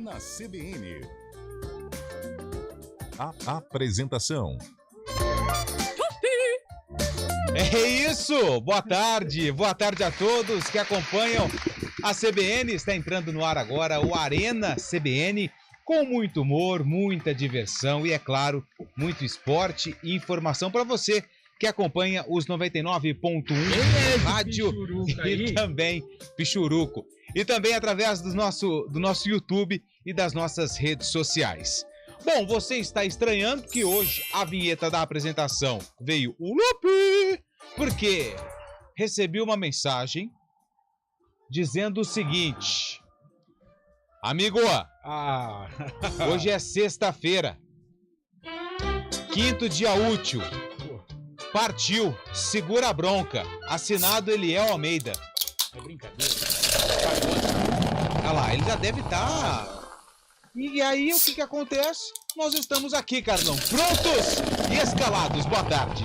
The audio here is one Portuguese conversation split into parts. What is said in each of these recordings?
na CBN. A apresentação. É isso! Boa tarde a todos que acompanham a CBN. Está entrando no ar agora o Arena CBN, com muito humor, muita diversão e, é claro, muito esporte e informação para você que acompanha os 99.1 rádio e também Pichuruco. E também através do nosso YouTube e das nossas redes sociais. Bom, você está estranhando que hoje a vinheta da apresentação veio o Lupe, porque recebi uma mensagem dizendo o seguinte: amigo, hoje é sexta-feira, quinto dia útil, partiu, segura a bronca, assinado Eliel Almeida. É brincadeira. Olha lá, ele já deve estar... E aí, o que acontece? Nós estamos aqui, Carlão, prontos e escalados. Boa tarde.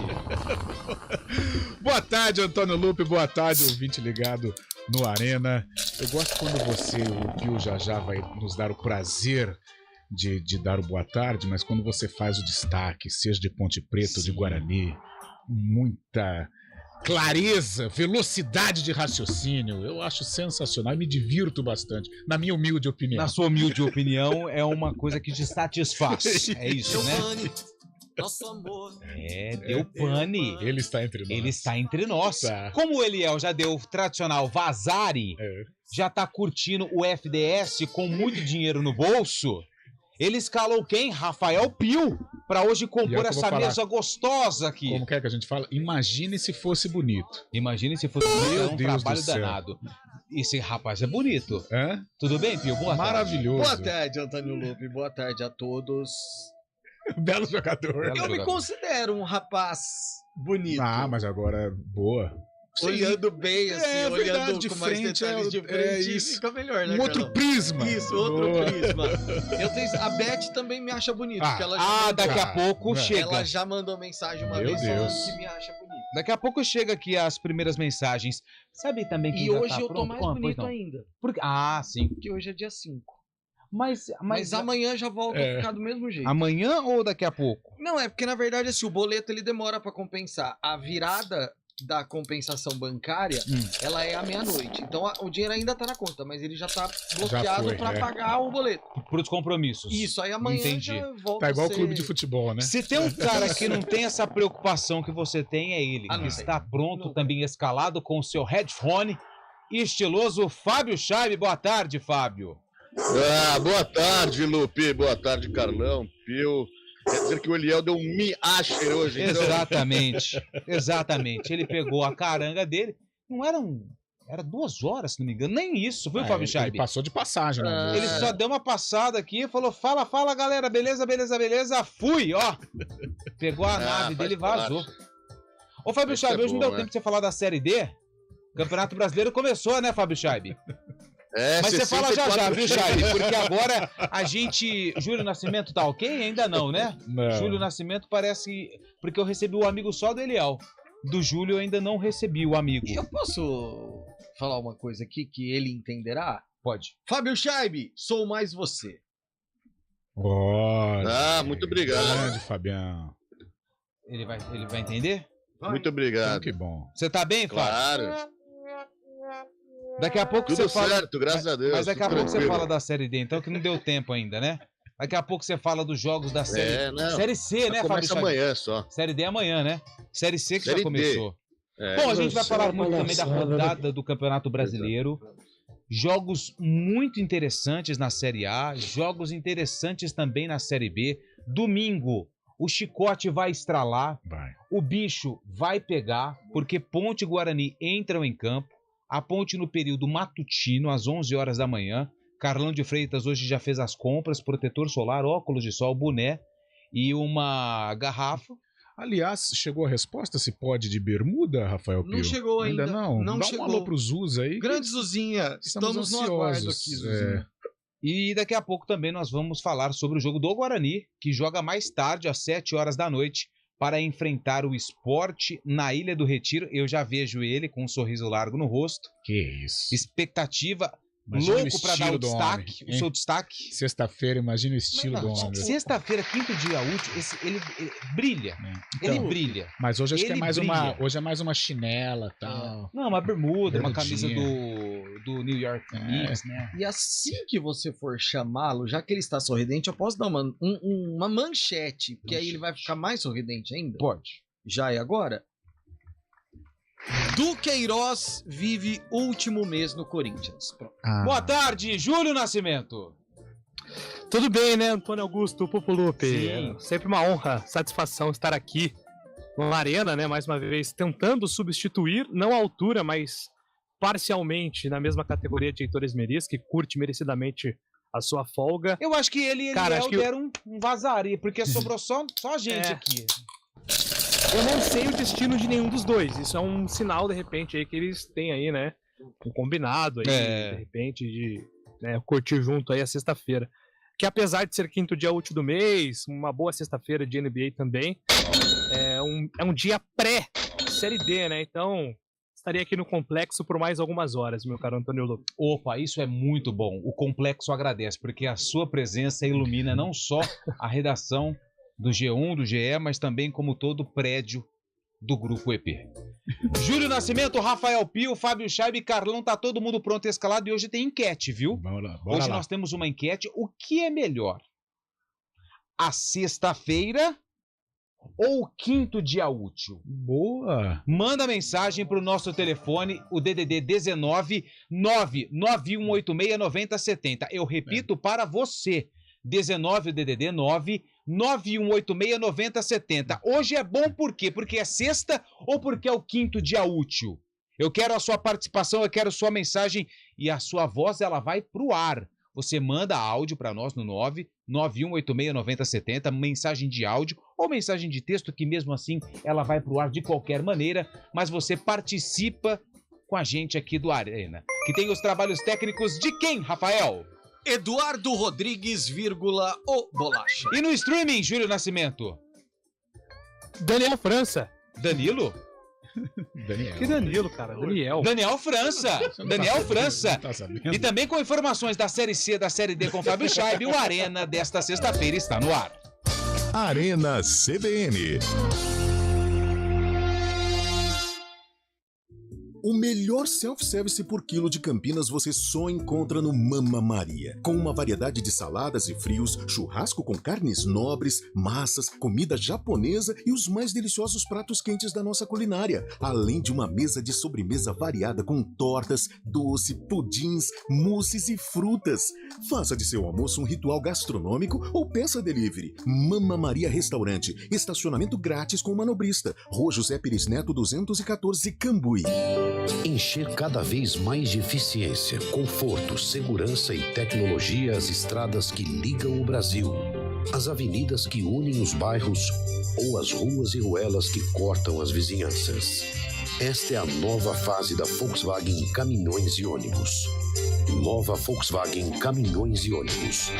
Boa tarde, Antônio Lupe. Boa tarde, ouvinte ligado no Arena. Eu gosto quando o Pio já vai nos dar o prazer de dar o boa tarde, mas quando você faz o destaque, seja de Ponte Preta ou de Guarani, muita clareza, velocidade de raciocínio, eu acho sensacional e me divirto bastante, na minha humilde opinião. Na sua humilde opinião, é uma coisa que te satisfaz. É isso, né? Nosso amor. Deu pane. Ele está entre nós. Ele está entre nós. Tá. Como o Eliel já deu o tradicional vazare, já tá curtindo o FDS com muito dinheiro no bolso, ele escalou quem? Rafael Pio, para hoje compor essa mesa gostosa aqui. Como que a gente fala? Imagine se fosse bonito. Imagine se fosse bonito, é um Deus trabalho do céu. danado. Esse rapaz é bonito. Hã? Tudo bem, Pio? Boa tarde. Maravilhoso. Boa tarde, Antônio Lupe. Boa tarde a todos. Belo jogador. Belo Eu me jogador. considero um rapaz bonito. Ah, mas agora, boa. Olhando bem, assim, verdade, olhando de com mais frente, detalhes de frente, isso. fica melhor, né, Um outro Carlão? prisma. Isso, outro Boa. prisma. A Beth também me acha bonito, porque ela já mandou, Daqui a pouco chega. ela já mandou mensagem uma Meu vez Deus. falando que me acha bonito. Daqui a pouco chega aqui as primeiras mensagens. Sabe também quem E já hoje tá eu tô pronto? mais Pois bonito não. ainda, Sim. porque hoje é dia 5. Mas amanhã já volto a ficar do mesmo jeito. amanhã ou daqui a pouco? Não, é porque na verdade assim, o boleto ele demora pra compensar. A virada da compensação bancária, ela é à meia-noite. Então o dinheiro ainda tá na conta, mas ele já tá bloqueado foi, pra pagar o boleto. Pros compromissos. Isso, aí amanhã Entendi. já volta Tá igual a o ser... clube de futebol, né? Se tem um cara que não tem essa preocupação que você tem, é ele. Ah, não que tem. está pronto, também escalado com o seu headphone estiloso, Fábio Scheibe. Boa tarde, Fábio. Boa tarde, Lupe. Boa tarde, Carlão, Pio. Quer dizer que o Eliel deu um me-ache hoje, então. Exatamente. Ele pegou a caranga dele. Não era 2 horas, se não me engano. Nem isso, viu, Fábio Ele Scheibe? passou de passagem, né? Ele só deu uma passada aqui e falou: fala, galera, beleza. Fui, ó. Pegou a nave dele e vazou. Ô, Fábio Isso Scheibe, é hoje não bom, deu tempo de você falar da Série D? Campeonato Brasileiro começou, né, Fábio Scheibe? Mas você fala já, viu, Scheibe? Porque agora a gente... Júlio Nascimento tá ok? Ainda não, né? Não. Júlio Nascimento parece... Porque eu recebi o amigo só do Eliel. Do Júlio eu ainda não recebi o amigo. Eu posso falar uma coisa aqui que ele entenderá? Pode. Fábio Scheibe, sou mais você. Olha. Muito obrigado. Grande, Fabião. Ele vai entender? Muito Então, obrigado. que bom. Você tá bem, Fábio? Claro. Daqui a pouco Tudo você fala... certo, graças a Deus. Mas daqui a tudo pouco você tranquilo. fala da Série D, então, que não deu tempo ainda, né? Daqui a pouco você fala dos jogos da Série... Não. Série C, né, Fábio Começa Scheibe? amanhã só. Série D é amanhã, né? Série C que Série já começou. D. Bom, a gente vai falar muito também da rodada do Campeonato Brasileiro. Jogos muito interessantes na Série A, jogos interessantes também na Série B. Domingo, o chicote vai estralar, Vai. o bicho vai pegar, porque Ponte e Guarani entram em campo. A Ponte no período matutino, às 11 horas da manhã. Carlão de Freitas hoje já fez as compras, protetor solar, óculos de sol, boné e uma garrafa. Aliás, chegou a resposta se pode de bermuda, Rafael Pio? Não chegou ainda. Não? Não Dá chegou. um alô pro Zuz aí. Grande Zuzinha, estamos no aguardo aqui, Zuzinha. E daqui a pouco também nós vamos falar sobre o jogo do Guarani, que joga mais tarde, às 7 horas da noite, para enfrentar o Sport na Ilha do Retiro. Eu já vejo ele com um sorriso largo no rosto. Que isso. Expectativa Imagina o louco pra dar estilo o do destaque, homem, o seu destaque. Sexta-feira, imagina o estilo do homem. Sexta-feira, quinto dia útil, ele brilha. Então, Ele brilha. Mas hoje acho que é Ele mais brilha. hoje é mais uma chinela e tal. Não, uma bermuda, uma Bermudinha. camisa do New York Knicks, né? E assim que você for chamá-lo, já que ele está sorridente, eu posso dar uma manchete, porque aí ele vai ficar mais sorridente ainda? Pode. Já é agora? Duqueiroz vive último mês no Corinthians. Pronto. Boa tarde, Júlio Nascimento. Tudo bem, né, Antônio Augusto Popolupe? Sim. Sempre uma honra, satisfação estar aqui na Arena, né, mais uma vez, tentando substituir, não à altura, mas parcialmente na mesma categoria de Heitor Esmeriz, que curte merecidamente a sua folga. Eu acho que ele e Cara, Eliel acho que deram um vazaria, porque sobrou só a gente aqui. Eu não sei o destino de nenhum dos dois, isso é um sinal, de repente, aí que eles têm aí, né, um combinado aí, de repente, de curtir junto aí a sexta-feira. Que apesar de ser quinto dia útil do mês, uma boa sexta-feira de NBA também, é um dia pré-Série D, né? Então, estaria aqui no Complexo por mais algumas horas, meu caro Antônio Lupe. Opa, isso é muito bom. O Complexo agradece, porque a sua presença ilumina não só a redação do G1, do GE, mas também como todo o prédio do Grupo EP. Júlio Nascimento, Rafael Pio, Fábio Scheibe, Carlão, tá todo mundo pronto e escalado e hoje tem enquete, viu? Bora Hoje lá. nós temos uma enquete. O que é melhor? A sexta-feira ou o quinto dia útil? Boa. Manda mensagem pro nosso telefone, o DDD 19 99186 9070. Eu repito para você. 19 o DDD 9 9186 9070. Hoje é bom por quê? Porque é sexta ou porque é o quinto dia útil? Eu quero a sua participação, eu quero sua mensagem e a sua voz, ela vai pro ar. Você manda áudio para nós no 9186 9070, mensagem de áudio ou mensagem de texto, que mesmo assim ela vai pro ar de qualquer maneira, mas você participa com a gente aqui do Arena, que tem os trabalhos técnicos de quem, Rafael? Eduardo Rodrigues, o Bolacha. E no streaming, Júlio Nascimento? Daniel França. Danilo? Daniel. Que Danilo, cara? Daniel. Daniel França. Daniel França. Não tá sabendo? E também com informações da Série C, da Série D com Fábio Scheibe, o Arena desta sexta-feira está no ar. Arena CBN. O melhor self-service por quilo de Campinas você só encontra no Mama Maria. Com uma variedade de saladas e frios, churrasco com carnes nobres, massas, comida japonesa e os mais deliciosos pratos quentes da nossa culinária. Além de uma mesa de sobremesa variada com tortas, doce, pudins, mousses e frutas. Faça de seu almoço um ritual gastronômico ou peça delivery. Mama Maria Restaurante. Estacionamento grátis com manobrista. Rua José Pires Neto 214, Cambuí. Encher cada vez mais de eficiência, conforto, segurança e tecnologia as estradas que ligam o Brasil, as avenidas que unem os bairros ou as ruas e ruelas que cortam as vizinhanças. Esta é a nova fase da Volkswagen Caminhões e Ônibus. Nova Volkswagen Caminhões e Ônibus.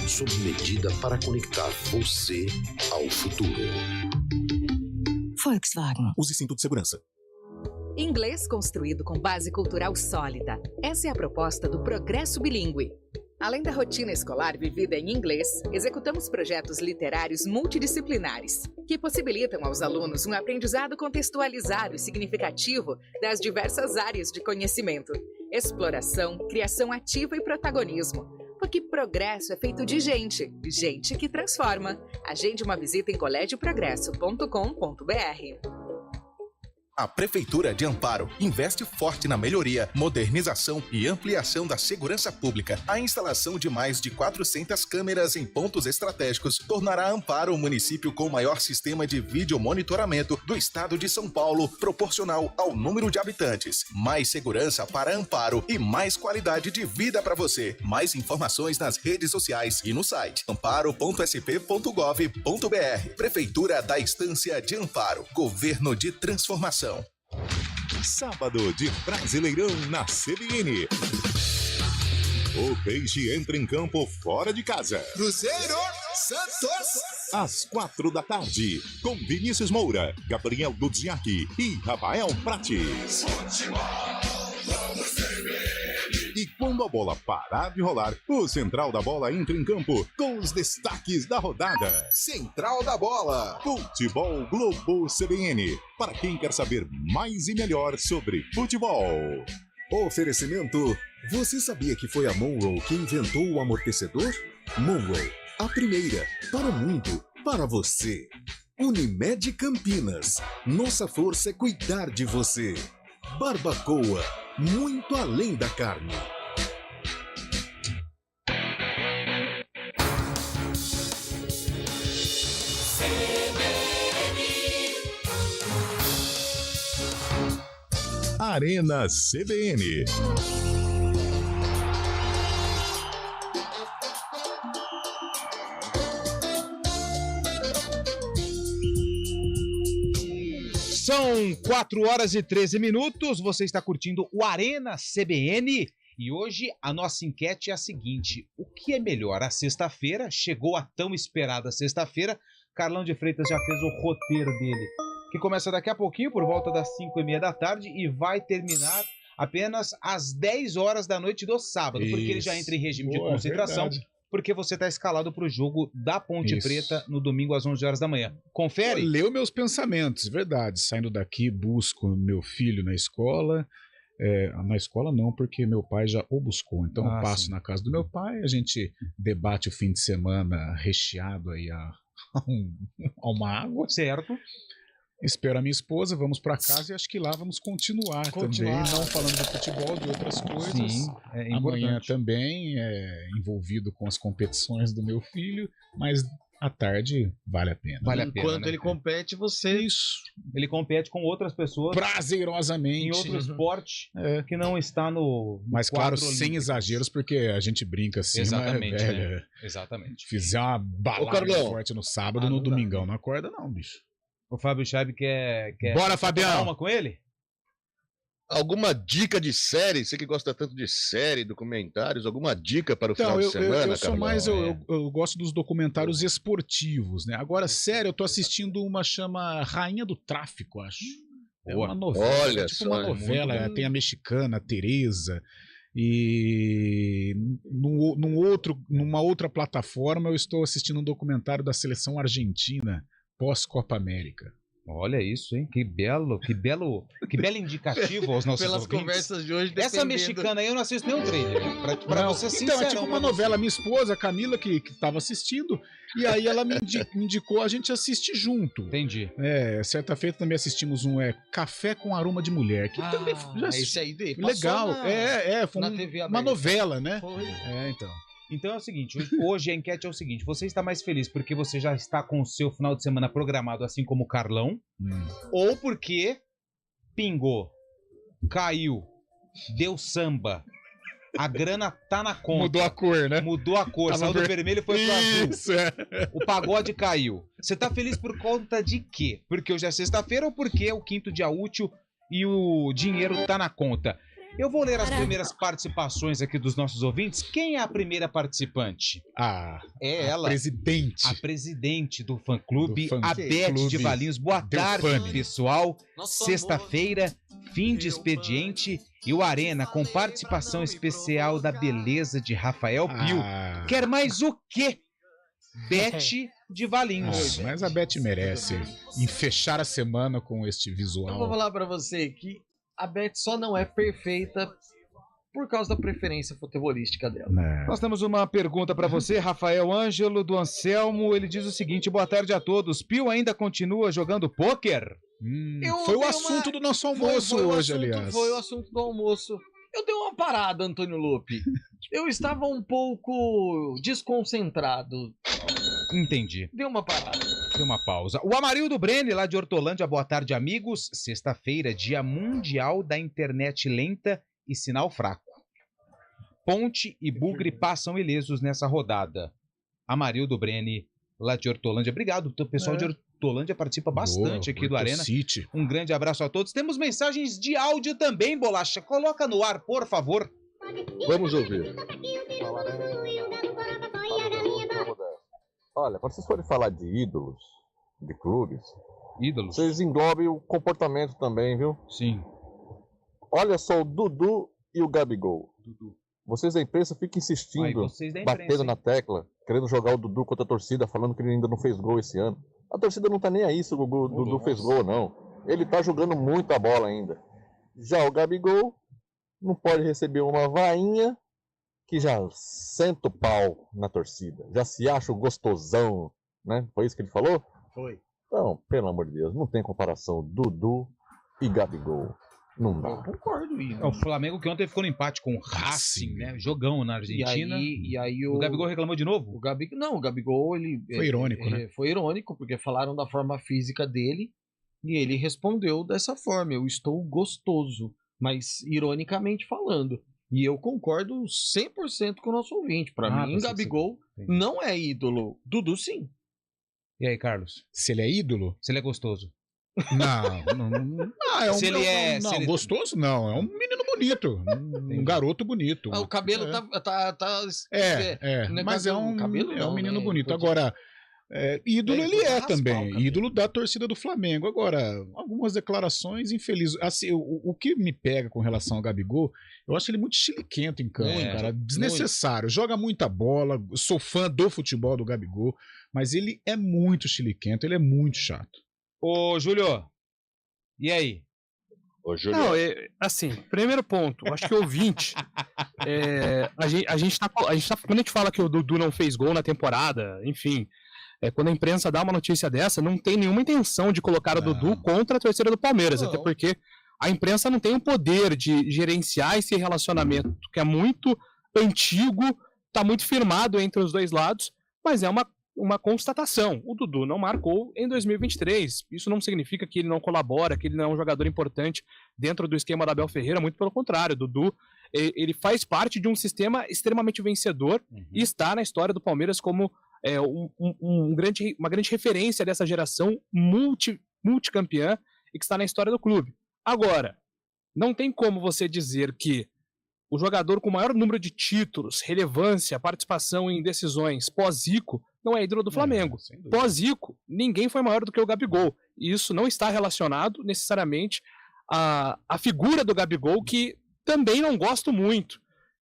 Sob medida para conectar você ao futuro. Volkswagen. Use cinto de segurança. Inglês construído com base cultural sólida. Essa é a proposta do Progresso Bilíngue. Além da rotina escolar vivida em inglês, executamos projetos literários multidisciplinares, que possibilitam aos alunos um aprendizado contextualizado e significativo das diversas áreas de conhecimento, exploração, criação ativa e protagonismo. Porque progresso é feito de gente que transforma. Agende uma visita em colégioprogresso.com.br. A Prefeitura de Amparo investe forte na melhoria, modernização e ampliação da segurança pública. A instalação de mais de 400 câmeras em pontos estratégicos tornará Amparo o município com o maior sistema de videomonitoramento do estado de São Paulo, proporcional ao número de habitantes. Mais segurança para Amparo e mais qualidade de vida para você. Mais informações nas redes sociais e no site amparo.sp.gov.br. Prefeitura da Estância de Amparo. Governo de transformação. Sábado de Brasileirão na CBN. O Peixe entra em campo fora de casa. Cruzeiro, Santos. Às 4 da tarde, com Vinícius Moura, Gabriel Dudziak e Rafael Prates. E Quando a bola parar de rolar, o Central da Bola entra em campo com os destaques da rodada. Central da Bola. Futebol Globo CBN. Para quem quer saber mais e melhor sobre futebol. Oferecimento: você sabia que foi a Monroe que inventou o amortecedor? Monroe, a primeira, para o mundo, para você. Unimed Campinas, nossa força é cuidar de você. Barbacoa, muito além da carne. Arena CBN. São 4h13. Você está curtindo o Arena CBN e hoje a nossa enquete é a seguinte: o que é melhor? A sexta-feira, chegou a tão esperada sexta-feira. Carlão de Freitas já fez o roteiro dele, que começa daqui a pouquinho, por volta das 5h30 da tarde, e vai terminar apenas às 10 horas da noite do sábado, porque ele já entra em regime de concentração, porque você está escalado para o jogo da Ponte Preta no domingo às 11 horas da manhã. Confere? Leu meus pensamentos, verdade. Saindo daqui, busco meu filho na escola. Na escola não, porque meu pai já o buscou. Então eu passo na casa do meu pai, a gente debate o fim de semana recheado aí a uma água. Certo. Espero a minha esposa, vamos para casa e acho que lá vamos continuar também, não falando de futebol, de outras coisas. Sim, é importante. Amanhã também envolvido com as competições do meu filho, mas à tarde vale a pena. Vale a pena. Enquanto ele compete, você... Isso. Ele compete com outras pessoas. Prazerosamente. Em outro esporte que não está no mas claro, olímpicos. Sem exageros, porque a gente brinca assim. Exatamente, mas, né? Exatamente. Fizer uma balada forte no sábado, no domingão, não acorda não, bicho. O Fábio Chaib quer Bora, Fabião! Uma com ele? Alguma dica de série? Você que gosta tanto de série, documentários, alguma dica para o final de semana? Eu sou mais, eu gosto dos documentários esportivos, né? Agora, sério, eu tô assistindo uma chama Rainha do Tráfico, acho. É uma novela, Olha tipo uma novela, tem a mexicana, a Teresa, e numa outra plataforma eu estou assistindo um documentário da seleção argentina pós-Copa América. Olha isso, hein? Que belo indicativo aos nossos Pelas ouvintes. Conversas de hoje. Essa mexicana aí eu não assisto nenhum trailer. Pra você então, é tipo uma novela. Minha esposa, a Camila, que tava assistindo, e aí ela me indicou, a gente assiste junto. Entendi. Certa feita também assistimos Café com Aroma de Mulher, que também já esse aí legal. Foi uma novela, né? Foi. Então. Então é o seguinte, hoje a enquete é o seguinte: você está mais feliz porque você já está com o seu final de semana programado, assim como o Carlão, ou porque pingou, caiu, deu samba, a grana tá na conta. Mudou a cor, né? Mudou a cor, saiu do vermelho e foi pro azul. Isso, O pagode caiu. Você tá feliz por conta de quê? Porque hoje é sexta-feira ou porque é o quinto dia útil e o dinheiro tá na conta? Eu vou ler as primeiras participações aqui dos nossos ouvintes. Quem é a primeira participante? É ela. A presidente do fã-clube, a Beth de Valinhos. Boa tarde, pessoal. Sexta-feira, fim de expediente e o Arena com participação especial da beleza de Rafael Pio. Quer mais o quê? Beth de Valinhos. Mas a Beth merece fechar a semana com este visual. Eu vou falar pra você que a Beth só não é perfeita por causa da preferência futebolística dela. Nós temos uma pergunta para você, Rafael Ângelo, do Anselmo. Ele diz o seguinte: boa tarde a todos. Pio ainda continua jogando pôquer? Foi o assunto do nosso almoço hoje, aliás. Foi o assunto do almoço. Eu dei uma parada, Antônio Lupe. Eu estava um pouco desconcentrado. Entendi. Deu uma parada. Deu uma pausa. O Amarildo Brene, lá de Hortolândia. Boa tarde, amigos. Sexta-feira, dia mundial da internet lenta e sinal fraco. Ponte e Bugre passam ilesos nessa rodada. Amarildo Brene, lá de Hortolândia. Obrigado. O pessoal de Hortolândia participa bastante aqui do Arena. City. Um grande abraço a todos. Temos mensagens de áudio também, Bolacha. Coloca no ar, por favor. Vamos ouvir. Olha, quando vocês forem falar de ídolos, de clubes, vocês englobem o comportamento também, viu? Sim. Olha só o Dudu e o Gabigol. Vocês da imprensa ficam insistindo, batendo na tecla, querendo jogar o Dudu contra a torcida, falando que ele ainda não fez gol esse ano. A torcida não tá nem aí se o Dudu fez gol ou não. Ele tá jogando muita bola ainda. Já o Gabigol não pode receber uma vainha que já senta o pau na torcida. Já se acha o gostosão, né? Foi isso que ele falou? Foi. Então, pelo amor de Deus, não tem comparação Dudu e Gabigol. Não dá. Eu concordo. O Flamengo que ontem ficou no empate com o Racing, né? Jogão na Argentina. E aí o Gabigol reclamou de novo? O Gabigol, ele... Foi irônico, né? Foi irônico, porque falaram da forma física dele e ele respondeu dessa forma: eu estou gostoso, mas ironicamente falando. E eu concordo 100% com o nosso ouvinte. Pra mim, Gabigol não é ídolo. Dudu, sim. E aí, Carlos? Se ele é ídolo? Se ele é gostoso? Não, gostoso não. É um menino bonito. Um garoto bonito. O cabelo tá mas é um menino bonito. Agora, ídolo ele é também. Ídolo da torcida do Flamengo. Agora, algumas declarações infelizes. Assim, o que me pega com relação ao Gabigol, eu acho ele muito chiliquento em campo, cara. Desnecessário. Joga muita bola. Sou fã do futebol do Gabigol, mas ele é muito chiliquento, ele é muito chato. Ô, Júlio, e aí? Ô, Júlio. Não, assim, primeiro ponto, acho que ouvinte, a gente tá, quando a gente fala que o Dudu não fez gol na temporada, enfim, quando a imprensa dá uma notícia dessa, não tem nenhuma intenção de colocar o Dudu contra a torcida do Palmeiras, até porque a imprensa não tem o poder de gerenciar esse relacionamento, que é muito antigo, tá muito firmado entre os dois lados, mas é uma constatação. O Dudu não marcou em 2023. Isso não significa que ele não colabora, que ele não é um jogador importante dentro do esquema da Abel Ferreira, muito pelo contrário. O Dudu, ele faz parte de um sistema extremamente vencedor e está na história do Palmeiras como uma grande referência dessa geração multicampeã e que está na história do clube. Agora, não tem como você dizer que o jogador com o maior número de títulos, relevância, participação em decisões pós-Zico não é ídolo do Flamengo. Pós-Zico, ninguém foi maior do que o Gabigol. E isso não está relacionado necessariamente à figura do Gabigol, que também não gosto muito.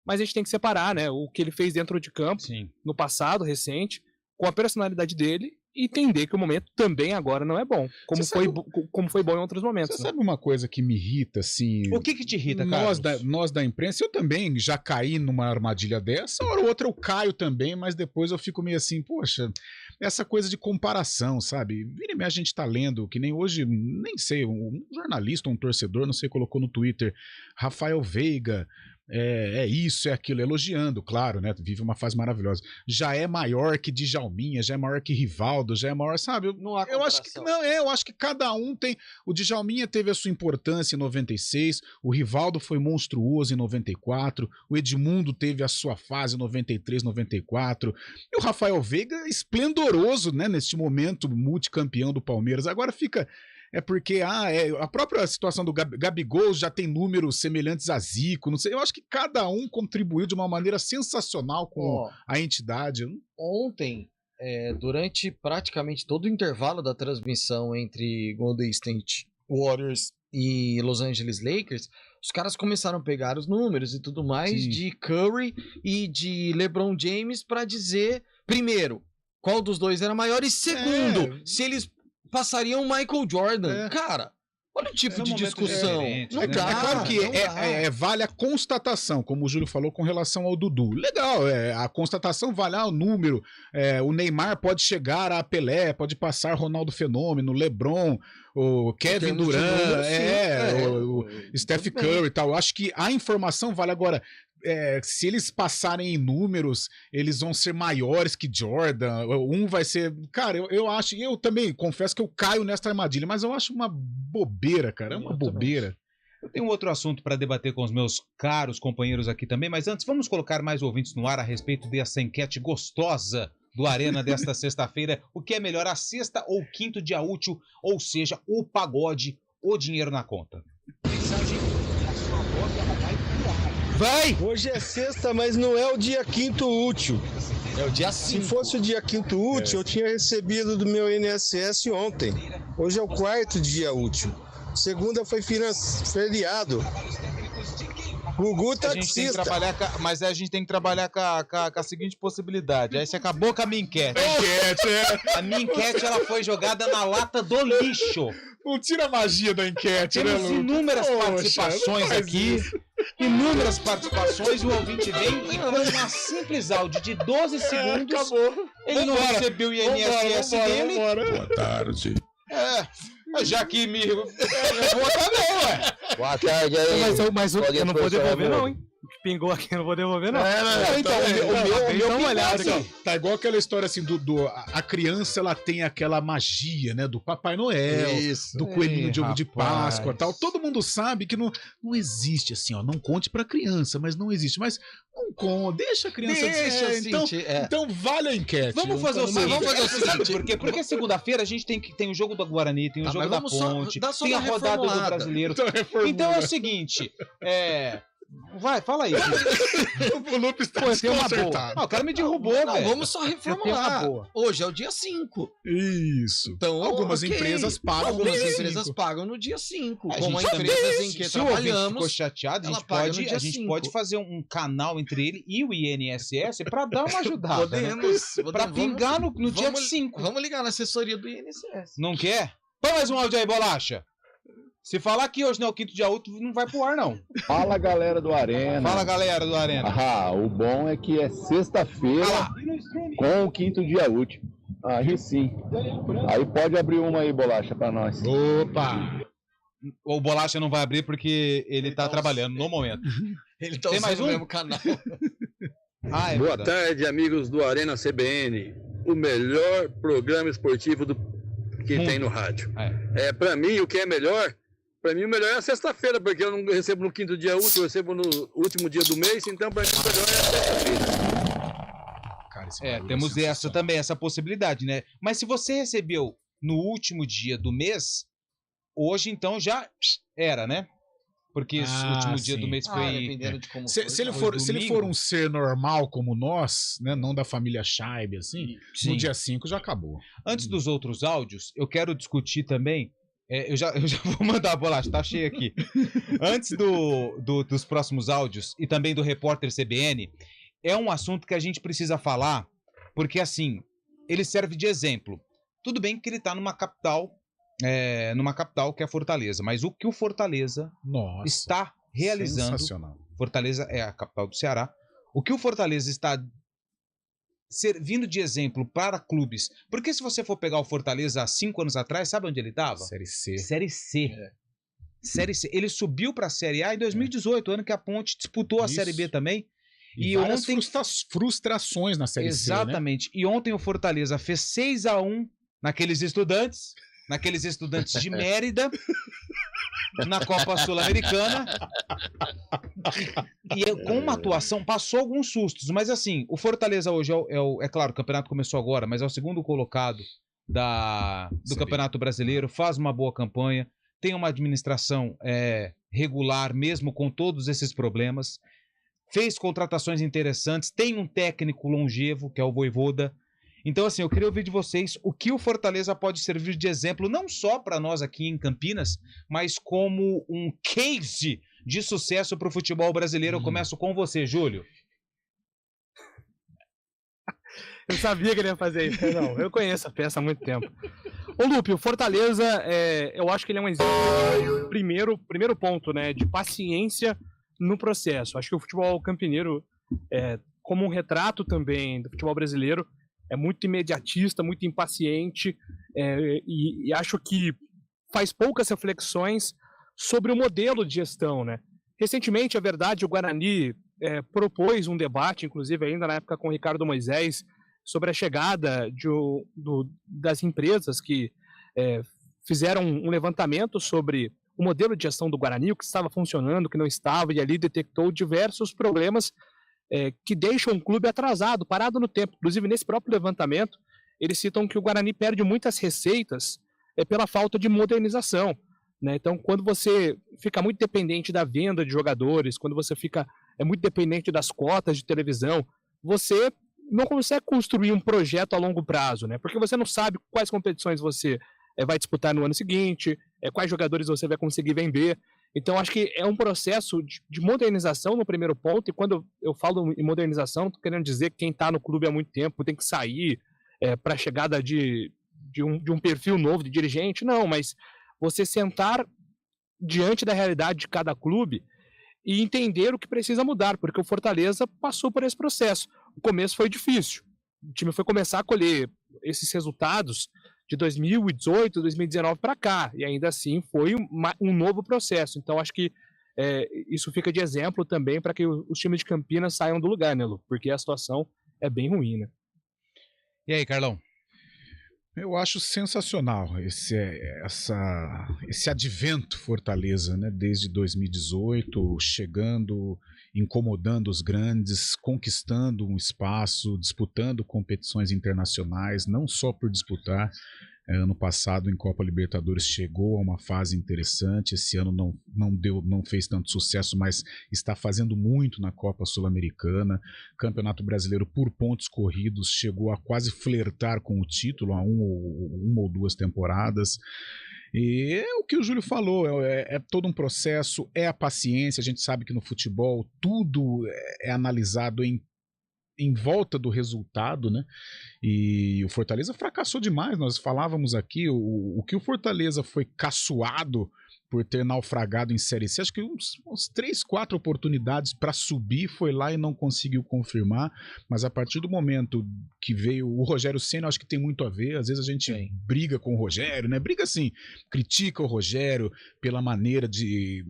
Mas a gente tem que separar, né, o que ele fez dentro de campo, no passado, recente, com a personalidade dele, e entender que o momento também agora não é bom, como foi bom em outros momentos. Você sabe uma coisa que me irrita, assim... O que te irrita, Carlos? Nós da imprensa, eu também já caí numa armadilha dessa, hora ou outra eu caio também, mas depois eu fico meio assim, poxa, essa coisa de comparação, sabe? Vira e meia a gente tá lendo, que nem hoje, nem sei, um jornalista, um torcedor, não sei, colocou no Twitter, Rafael Veiga... isso, é aquilo, elogiando, claro, né? Vive uma fase maravilhosa. Já é maior que Djalminha, já é maior que Rivaldo, já é maior, sabe? Eu acho que não, eu acho que cada um tem. O Djalminha teve a sua importância em 96, o Rivaldo foi monstruoso em 94, o Edmundo teve a sua fase em 93, 94, e o Rafael Veiga esplendoroso, né? Neste momento, multicampeão do Palmeiras. Agora fica. É porque a própria situação do Gabigol já tem números semelhantes a Zico, não sei. Eu acho que cada um contribuiu de uma maneira sensacional com a entidade. Ontem, durante praticamente todo o intervalo da transmissão entre Golden State Warriors e Los Angeles Lakers, os caras começaram a pegar os números e tudo mais de Curry e de LeBron James para dizer, primeiro, qual dos dois era maior e segundo, se eles passariam o Michael Jordan. Cara, olha o tipo de discussão. Não dá, é claro que vale a constatação, como o Júlio falou com relação ao Dudu. Legal, a constatação vale o número. O Neymar pode chegar a Pelé, pode passar Ronaldo Fenômeno, LeBron, o Kevin Durant, o Steph Curry e tal. Eu acho que a informação vale agora. Se eles passarem em números, eles vão ser maiores que Jordan, um vai ser... Cara, eu acho, eu também confesso que eu caio nessa armadilha, mas eu acho uma bobeira, cara, é uma bobeira. Eu tenho um outro assunto para debater com os meus caros companheiros aqui também, mas antes vamos colocar mais ouvintes no ar a respeito dessa enquete gostosa do Arena desta sexta-feira. O que é melhor, a sexta ou quinto dia útil, ou seja, o pagode, o dinheiro na conta? Mensagem da sua voz, ela vai voar. Vai! Hoje é sexta, mas não é o dia quinto útil. É o dia 5. Se fosse o dia quinto útil, eu tinha recebido do meu INSS ontem. Hoje é o quarto dia útil. Segunda foi feriado. Gugu tá a gente tem que trabalhar mas a gente tem que trabalhar com a seguinte possibilidade. Aí você acabou com a minha enquete. A minha enquete ela foi jogada na lata do lixo. Não tira a magia da enquete, Temos inúmeras participações aqui. Inúmeras participações. O ouvinte vem e com uma simples áudio de 12 segundos. Acabou. Ele não recebeu o INSS dele. Boa tarde. Já que me. Eu vou também, ué. Boa tarde aí. Mas eu não vou devolver, não, hein? O que pingou aqui eu não vou devolver, não. Então, o meu olhada assim, tá igual aquela história assim a criança ela tem aquela magia, né, do Papai Noel, do coelhinho de ovo de Páscoa, tal. Todo mundo sabe que não existe assim, ó, não conte pra criança, mas não existe, mas não conte, deixa a criança então vale a enquete. Vamos fazer o seguinte, sabe por quê? Porque segunda-feira a gente tem o jogo do Guarani, tem o jogo da Ponte, tem a rodada do Brasileiro. Então é o seguinte, vai, fala aí. O Lupe está desconcertado. O cara me derrubou, velho. Vamos só reformular. Hoje é o dia 5. Isso. Então, algumas empresas pagam. Algumas empresas pagam no dia 5. Como as empresas em que trabalhamos. Ficou chateado, a gente pode fazer um canal entre ele e o INSS pra dar uma ajudada. Podemos. Pra pingar no dia 5. Vamos ligar na assessoria do INSS. Não quer? Põe mais um áudio aí, Bolacha. Se falar que hoje não é o quinto dia útil, não vai pro ar, não. Fala, galera do Arena. Fala, galera do Arena. O bom é que é sexta-feira com o quinto dia útil. Aí sim. Aí pode abrir uma aí, Bolacha, pra nós. Opa! O Bolacha não vai abrir porque ele tá trabalhando no momento. Ele tá Tem mais usando um? o mesmo canal. Boa tarde, amigos do Arena CBN. O melhor programa esportivo que tem no rádio. Pra mim, o que é melhor... Pra mim, o melhor é a sexta-feira, porque eu não recebo no quinto dia útil, eu recebo no último dia do mês, então pra mim o melhor é a sexta-feira. Temos essa possibilidade, né? Mas se você recebeu no último dia do mês, hoje então já era, né? Porque esse último dia do mês foi... Dependendo de como se ele for um ser normal como nós, né, não da família Scheibe, assim, no dia 5 já acabou. Antes dos outros áudios, eu quero discutir também. Eu já vou mandar a Bolacha, tá cheio aqui. Antes dos próximos áudios e também do repórter CBN, é um assunto que a gente precisa falar, porque assim, ele serve de exemplo. Tudo bem que ele tá numa capital que é Fortaleza, mas o que o Fortaleza está realizando... Sensacional. Fortaleza é a capital do Ceará. O que o Fortaleza está servindo de exemplo para clubes. Porque se você for pegar o Fortaleza há 5 anos atrás, sabe onde ele estava? Série C. Série C. Ele subiu para a Série A em 2018, ano que a Ponte disputou a Série B também. E ontem frustrações na Série C. Exatamente. E ontem o Fortaleza fez 6-1 naqueles estudantes de Mérida, na Copa Sul-Americana. E com uma atuação, passou alguns sustos, mas assim, o Fortaleza hoje é claro, o campeonato começou agora, mas é o segundo colocado do Campeonato Brasileiro, faz uma boa campanha, tem uma administração regular, mesmo com todos esses problemas, fez contratações interessantes, tem um técnico longevo, que é o Vojvoda. Então, assim, eu queria ouvir de vocês o que o Fortaleza pode servir de exemplo, não só para nós aqui em Campinas, mas como um case de sucesso para o futebol brasileiro. Eu começo com você, Júlio. Eu sabia que ele ia fazer isso. Não, eu conheço a peça há muito tempo. Ô, Lupe, o Fortaleza, eu acho que ele é um exemplo, primeiro ponto, né, de paciência no processo. Acho que o futebol campineiro, como um retrato também do futebol brasileiro, é muito imediatista, muito impaciente, e acho que faz poucas reflexões sobre o modelo de gestão, né? Recentemente, é verdade, o Guarani propôs um debate, inclusive ainda na época com o Ricardo Moisés, sobre a chegada das empresas que fizeram um levantamento sobre o modelo de gestão do Guarani, o que estava funcionando, o que não estava, e ali detectou diversos problemas que deixam o clube atrasado, parado no tempo. Inclusive, nesse próprio levantamento, eles citam que o Guarani perde muitas receitas pela falta de modernização, né? Então, quando você fica muito dependente da venda de jogadores, quando você fica muito dependente das cotas de televisão, você não consegue construir um projeto a longo prazo, né? Porque você não sabe quais competições você vai disputar no ano seguinte, quais jogadores você vai conseguir vender. Então, acho que é um processo de modernização no primeiro ponto, e quando eu falo em modernização, não estou querendo dizer que quem está no clube há muito tempo tem que sair para a chegada de um perfil novo de dirigente, não, mas você sentar diante da realidade de cada clube e entender o que precisa mudar, porque o Fortaleza passou por esse processo. O começo foi difícil, o time foi começar a colher esses resultados de 2018, 2019 para cá, e ainda assim foi um novo processo. Então acho que isso fica de exemplo também para que os times de Campinas saiam do lugar, né, Lu? Porque a situação é bem ruim, né? E aí, Carlão? Eu acho sensacional esse advento Fortaleza, né? Desde 2018, chegando, incomodando os grandes, conquistando um espaço, disputando competições internacionais, não só por disputar. Ano passado em Copa Libertadores chegou a uma fase interessante, esse ano não fez tanto sucesso, mas está fazendo muito na Copa Sul-Americana. Campeonato Brasileiro por pontos corridos chegou a quase flertar com o título há uma ou duas temporadas. E é o que o Júlio falou, é todo um processo, é a paciência. A gente sabe que no futebol tudo é analisado em volta do resultado, né? E o Fortaleza fracassou demais. Nós falávamos aqui o que o Fortaleza foi caçoado por ter naufragado em Série C, acho que uns 3, 4 oportunidades para subir, foi lá e não conseguiu confirmar, mas a partir do momento que veio o Rogério Ceni, acho que tem muito a ver. Às vezes a gente briga com o Rogério, né? Briga assim, critica o Rogério pela maneira de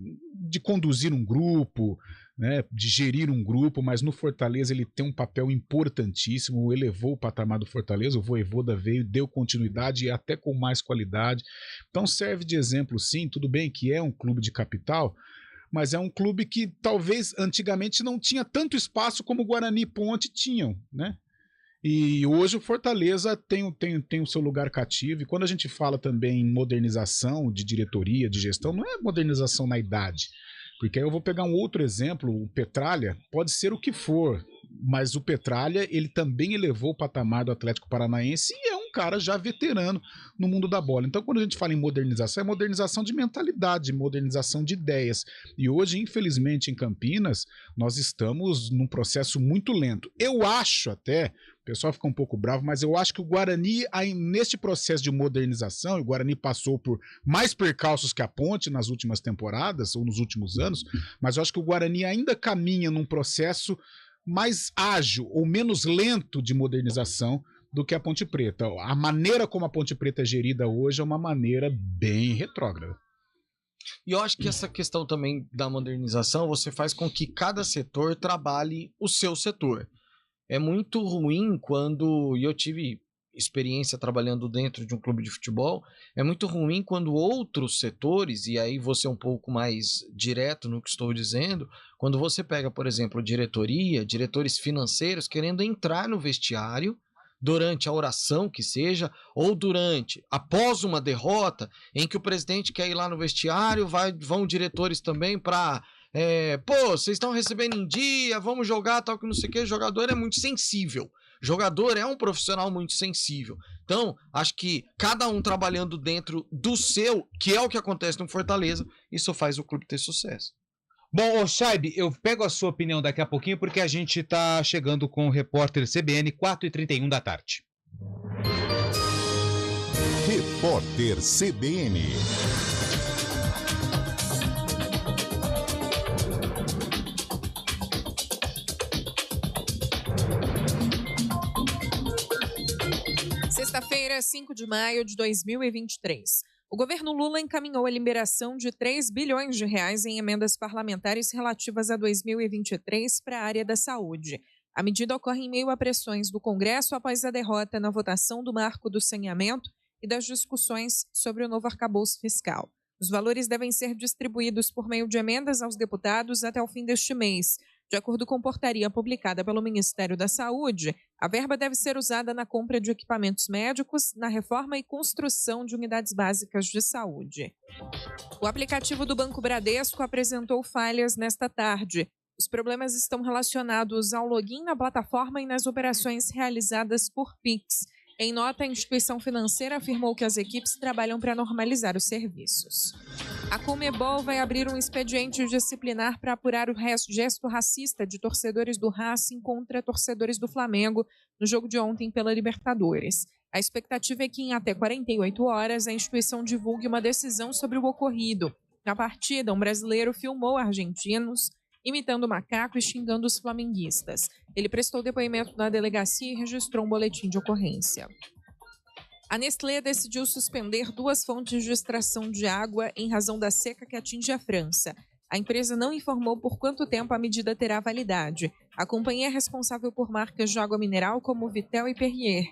conduzir um grupo, né, de gerir um grupo, mas no Fortaleza ele tem um papel importantíssimo, elevou o patamar do Fortaleza. O Vojvoda veio, deu continuidade e até com mais qualidade, então serve de exemplo sim. Tudo bem que é um clube de capital, mas é um clube que talvez antigamente não tinha tanto espaço como o Guarani e Ponte tinham, né? E hoje o Fortaleza tem o seu lugar cativo. E quando a gente fala também em modernização de diretoria, de gestão, não é modernização na idade. Porque aí eu vou pegar um outro exemplo, o Petralha, pode ser o que for, mas o Petralha, ele também elevou o patamar do Atlético Paranaense e é um cara já veterano no mundo da bola. Então quando a gente fala em modernização, é modernização de mentalidade, modernização de ideias. E hoje, infelizmente, em Campinas, nós estamos num processo muito lento. Eu acho até, o pessoal fica um pouco bravo, mas eu acho que o Guarani, aí, neste processo de modernização, o Guarani passou por mais percalços que a Ponte nas últimas temporadas, ou nos últimos anos, mas eu acho que o Guarani ainda caminha num processo mais ágil ou menos lento de modernização do que a Ponte Preta. A maneira como a Ponte Preta é gerida hoje é uma maneira bem retrógrada. E eu acho que essa questão também da modernização, você faz com que cada setor trabalhe o seu setor. É muito ruim quando, e eu tive experiência trabalhando dentro de um clube de futebol, é muito ruim quando outros setores, e aí vou ser um pouco mais direto no que estou dizendo, quando você pega, por exemplo, diretoria, diretores financeiros querendo entrar no vestiário durante a oração que seja, ou após uma derrota, em que o presidente quer ir lá no vestiário, vão diretores também para... vocês estão recebendo em dia, vamos jogar, tal que não sei o que. O jogador é muito sensível. Jogador é um profissional muito sensível. Então, acho que cada um trabalhando dentro do seu, que é o que acontece no Fortaleza, isso faz o clube ter sucesso. Bom, Chaib, eu pego a sua opinião daqui a pouquinho, porque a gente está chegando com o repórter CBN, 4h31 da tarde. Repórter CBN. Sexta-feira, 5 de maio de 2023. O governo Lula encaminhou a liberação de 3 bilhões de reais em emendas parlamentares relativas a 2023 para a área da saúde. A medida ocorre em meio a pressões do Congresso após a derrota na votação do marco do saneamento e das discussões sobre o novo arcabouço fiscal. Os valores devem ser distribuídos por meio de emendas aos deputados até o fim deste mês. De acordo com portaria publicada pelo Ministério da Saúde, a verba deve ser usada na compra de equipamentos médicos, na reforma e construção de unidades básicas de saúde. O aplicativo do Banco Bradesco apresentou falhas nesta tarde. Os problemas estão relacionados ao login na plataforma e nas operações realizadas por Pix. Em nota, a instituição financeira afirmou que as equipes trabalham para normalizar os serviços. A Conmebol vai abrir um expediente disciplinar para apurar o gesto racista de torcedores do Racing contra torcedores do Flamengo no jogo de ontem pela Libertadores. A expectativa é que em até 48 horas a instituição divulgue uma decisão sobre o ocorrido. Na partida, um brasileiro filmou argentinos imitando macaco e xingando os flamenguistas. Ele prestou depoimento na delegacia e registrou um boletim de ocorrência. A Nestlé decidiu suspender 2 fontes de extração de água em razão da seca que atinge a França. A empresa não informou por quanto tempo a medida terá validade. A companhia é responsável por marcas de água mineral como Vitel e Perrier.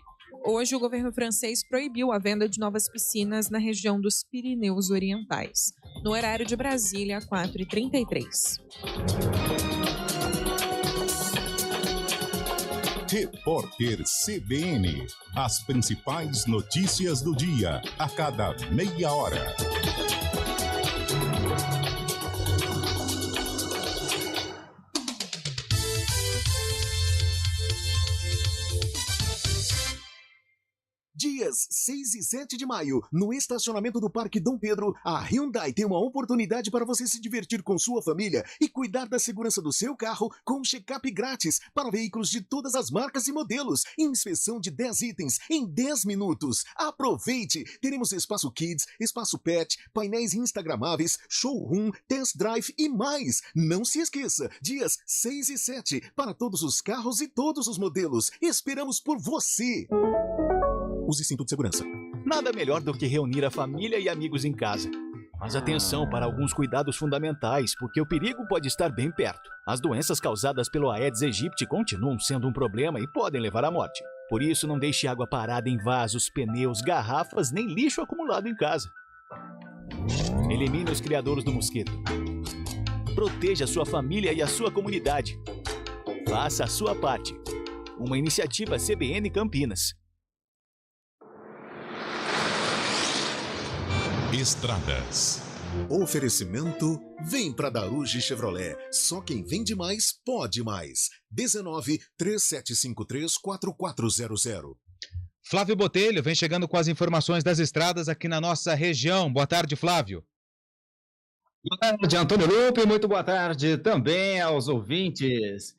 Hoje, o governo francês proibiu a venda de novas piscinas na região dos Pirineus Orientais. No horário de Brasília, 4h33. Repórter CBN. As principais notícias do dia, a cada meia hora. Dias 6 e 7 de maio, no estacionamento do Parque Dom Pedro, a Hyundai tem uma oportunidade para você se divertir com sua família e cuidar da segurança do seu carro com um check-up grátis para veículos de todas as marcas e modelos. Inspeção de 10 itens em 10 minutos. Aproveite! Teremos espaço Kids, espaço Pet, painéis instagramáveis, showroom, test drive e mais. Não se esqueça, dias 6 e 7 para todos os carros e todos os modelos. Esperamos por você! Use cinto de segurança. Nada melhor do que reunir a família e amigos em casa. Mas atenção para alguns cuidados fundamentais, porque o perigo pode estar bem perto. As doenças causadas pelo Aedes aegypti continuam sendo um problema e podem levar à morte. Por isso, não deixe água parada em vasos, pneus, garrafas, nem lixo acumulado em casa. Elimine os criadouros do mosquito. Proteja a sua família e a sua comunidade. Faça a sua parte. Uma iniciativa CBN Campinas. Estradas. Oferecimento: vem pra Daruge Chevrolet. Só quem vende mais, pode mais. 19-3753-4400. Flávio Botelho vem chegando com as informações das estradas aqui na nossa região. Boa tarde, Flávio. Boa tarde, Antônio Lupe. Muito boa tarde também aos ouvintes.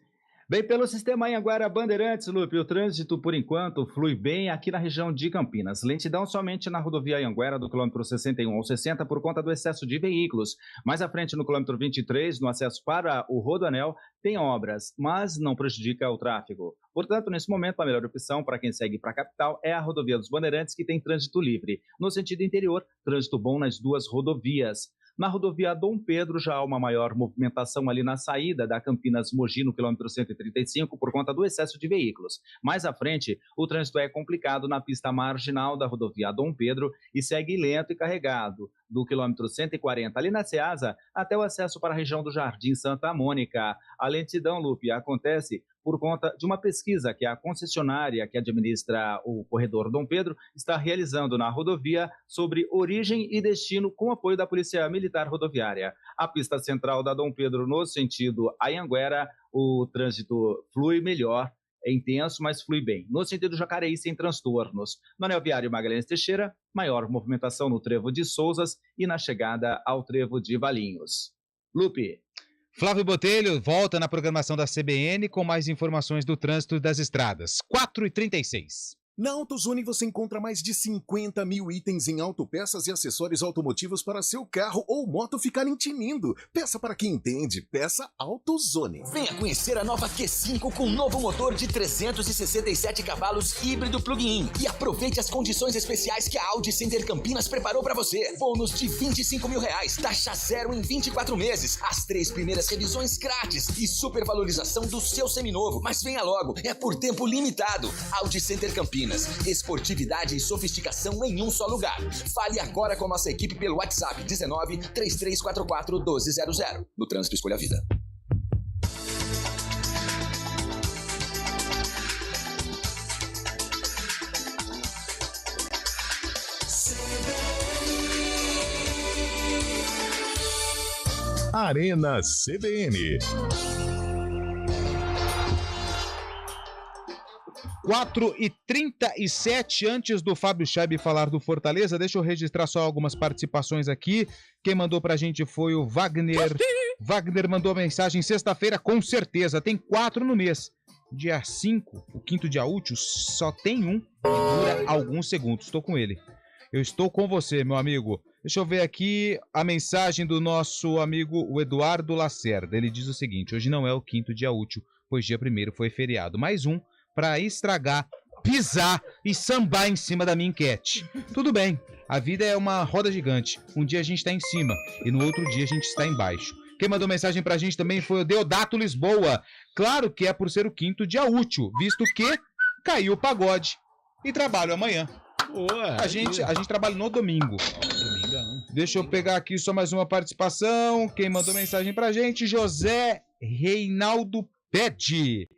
Bem, pelo sistema Anhanguera Bandeirantes, Lupe, o trânsito, por enquanto, flui bem aqui na região de Campinas. Lentidão somente na rodovia Anhanguera, do quilômetro 61 ao 60, por conta do excesso de veículos. Mais à frente, no quilômetro 23, no acesso para o Rodoanel, tem obras, mas não prejudica o tráfego. Portanto, nesse momento, a melhor opção para quem segue para a capital é a rodovia dos Bandeirantes, que tem trânsito livre. No sentido interior, trânsito bom nas duas rodovias. Na rodovia Dom Pedro já há uma maior movimentação ali na saída da Campinas-Mogi, no quilômetro 135, por conta do excesso de veículos. Mais à frente, o trânsito é complicado na pista marginal da rodovia Dom Pedro e segue lento e carregado, do quilômetro 140 ali na Ceasa até o acesso para a região do Jardim Santa Mônica. A lentidão, Lupe, acontece por conta de uma pesquisa que a concessionária que administra o corredor Dom Pedro está realizando na rodovia sobre origem e destino com apoio da Polícia Militar Rodoviária. A pista central da Dom Pedro no sentido Anhanguera, o trânsito flui melhor, é intenso, mas flui bem. No sentido Jacareí, sem transtornos. No anel viário Magalhães Teixeira, maior movimentação no trevo de Souzas e na chegada ao trevo de Valinhos. Lupe. Flávio Botelho volta na programação da CBN com mais informações do trânsito e das estradas. 4h36. Na AutoZone você encontra mais de 50 mil itens em autopeças e acessórios automotivos para seu carro ou moto ficarem tinindo. Peça para quem entende, peça AutoZone. Venha conhecer a nova Q5 com novo motor de 367 cavalos híbrido plug-in. E aproveite as condições especiais que a Audi Center Campinas preparou para você. Bônus de R$25 mil, taxa zero em 24 meses, as 3 primeiras revisões grátis e supervalorização do seu seminovo. Mas venha logo, é por tempo limitado. Audi Center Campinas. Esportividade e sofisticação em um só lugar. Fale agora com nossa equipe pelo WhatsApp 19-3344-1200. No trânsito, escolha a vida. Arena CBN. 4h37, antes do Fábio Scheib falar do Fortaleza, deixa eu registrar só algumas participações aqui. Quem mandou pra gente foi o Wagner. Wagner mandou mensagem: sexta-feira, com certeza, tem 4 no mês. Dia 5, o quinto dia útil, só tem um e dura alguns segundos. Estou com ele. Eu estou com você, meu amigo. Deixa eu ver aqui a mensagem do nosso amigo o Eduardo Lacerda. Ele diz o seguinte: hoje não é o quinto dia útil, pois dia 1º foi feriado. Mais um para estragar, pisar e sambar em cima da minha enquete. Tudo bem, a vida é uma roda gigante. Um dia a gente está em cima e no outro dia a gente está embaixo. Quem mandou mensagem pra gente também foi o Deodato Lisboa. Claro que é por ser o quinto dia útil, visto que caiu o pagode e trabalho amanhã. Boa, a gente trabalha no domingo. Deixa eu pegar aqui só mais uma participação. Quem mandou mensagem pra gente? José Reinaldo Pede.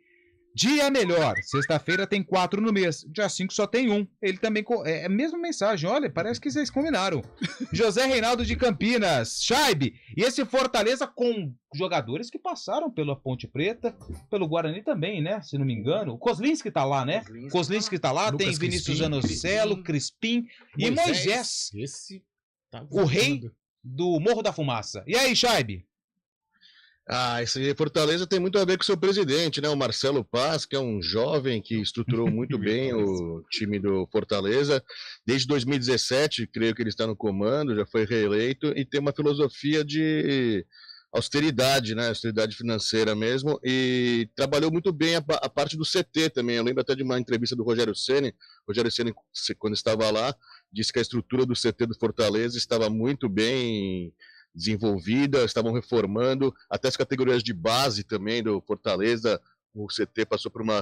Dia melhor. Sexta-feira tem 4 no mês. Dia 5 só tem 1. Ele também... É a mesma mensagem. Olha, parece que vocês combinaram. José Reinaldo de Campinas. Scheib. E esse Fortaleza com jogadores que passaram pela Ponte Preta, pelo Guarani também, né? Se não me engano. O Kozlinski tá lá, né? Kozlinski tá lá. Lucas tem Vinícius Zanocelo, Crispim e Moisés. Esse tá o rei do Morro da Fumaça. E aí, Scheib? Esse Fortaleza tem muito a ver com o seu presidente, né? O Marcelo Paz, que é um jovem que estruturou muito bem o time do Fortaleza. Desde 2017, creio que ele está no comando, já foi reeleito e tem uma filosofia de austeridade, né? Austeridade financeira mesmo, e trabalhou muito bem a parte do CT também. Eu lembro até de uma entrevista do Rogério Ceni. Rogério Ceni, quando estava lá, disse que a estrutura do CT do Fortaleza estava muito bem desenvolvida, estavam reformando, até as categorias de base também do Fortaleza, o CT passou por uma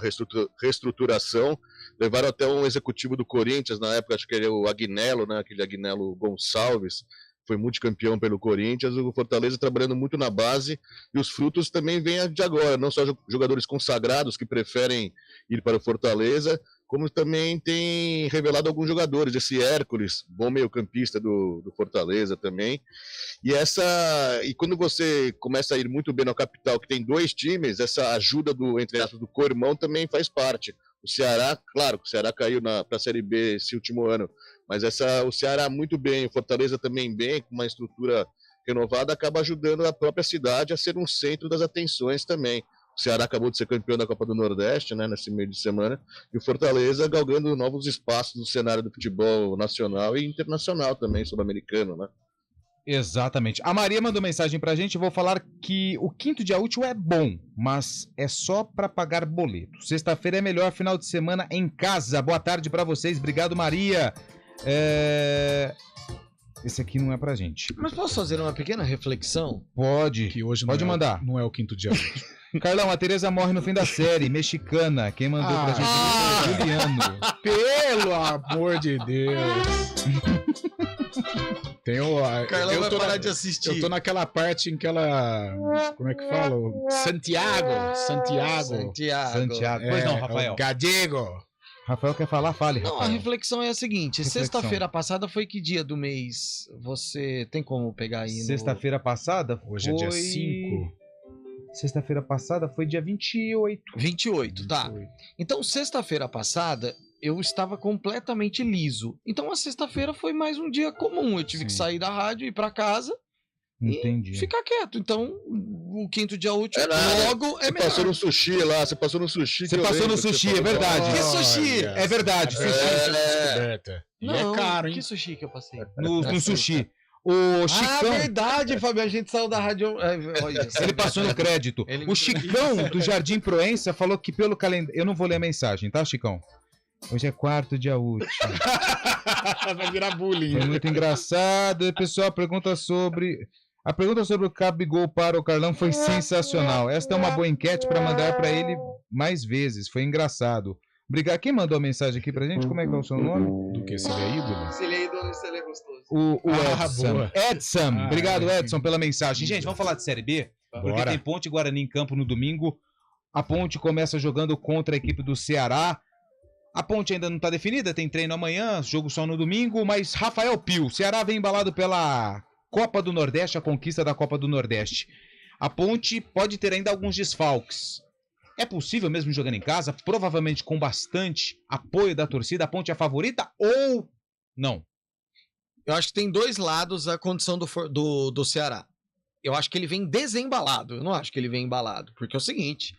reestruturação, levaram até um executivo do Corinthians, na época, acho que era o Agnello, né, aquele Agnello Gonçalves, foi multicampeão pelo Corinthians, o Fortaleza trabalhando muito na base, e os frutos também vêm de agora, não só jogadores consagrados que preferem ir para o Fortaleza, como também tem revelado alguns jogadores, esse Hércules, bom meio-campista do Fortaleza também. E quando você começa a ir muito bem na capital, que tem 2 times, essa ajuda entre aspas, do co-irmão também faz parte. O Ceará, claro, o Ceará caiu para a Série B esse último ano, mas o Ceará muito bem, o Fortaleza também bem, com uma estrutura renovada, acaba ajudando a própria cidade a ser um centro das atenções também. O Ceará acabou de ser campeão da Copa do Nordeste, né, nesse meio de semana, e o Fortaleza galgando novos espaços no cenário do futebol nacional e internacional também, sul-americano, né? Exatamente. A Maria mandou mensagem pra gente, vou falar que o quinto dia útil é bom, mas é só pra pagar boleto. Sexta-feira é melhor, final de semana em casa. Boa tarde pra vocês, obrigado, Maria. Esse aqui não é pra gente. Mas posso fazer uma pequena reflexão? Pode. Que hoje pode mandar. Não é o quinto dia útil. Carlão, a Tereza morre no fim da série, mexicana. Quem mandou pra gente foi o Juliano. Pelo amor de Deus. Carlão vai parar de assistir. Eu tô naquela parte em que ela... Como é que fala? Santiago. Pois não, Rafael. Gadiego. Rafael quer falar? Fale, Rafael. Não, a reflexão é a seguinte. Sexta-feira passada foi que dia do mês? Você tem como pegar aí? Sexta-feira passada? Hoje é dia 5. Sexta-feira passada foi dia 28. 28, tá. Então, sexta-feira passada, eu estava completamente liso. Então, a sexta-feira foi mais um dia comum. Eu tive que sair da rádio, ir pra casa e ficar quieto. Então, o quinto dia útil logo é melhor. Você passou no sushi lá, você passou no sushi. Você passou no sushi, é verdade. Que sushi? É verdade, sushi. Não, é caro, hein? Que sushi que eu passei? No sushi. O Chicão... verdade, Fábio, a gente saiu da rádio... Ele passou no crédito. O Chicão do Jardim Proença falou que pelo calendário... Eu não vou ler a mensagem, tá, Chicão? Hoje é 4º dia útil. Vai virar bullying. Foi muito engraçado. E, pessoal, a pergunta sobre o Gabigol para o Carlão foi sensacional. Esta é uma boa enquete para mandar para ele mais vezes. Foi engraçado. Obrigado. Quem mandou a mensagem aqui pra gente? Como é que é o seu nome? Do que? Se ele é ídolo? Se ele é ídolo, se ele é gostoso. O Edson. Edson. Obrigado, Edson, pela mensagem. Gente, vamos falar de Série B? Porque tem Ponte e Guarani em campo no domingo. A Ponte começa jogando contra a equipe do Ceará. A Ponte ainda não está definida, tem treino amanhã, jogo só no domingo. Mas Rafael Pio, o Ceará vem embalado pela Copa do Nordeste, a conquista da Copa do Nordeste. A Ponte pode ter ainda alguns desfalques. É possível mesmo jogando em casa, provavelmente com bastante apoio da torcida, a Ponte é a favorita ou não? Eu acho que tem dois lados a condição do Ceará. Eu acho que ele vem desembalado, eu não acho que ele vem embalado, porque é o seguinte,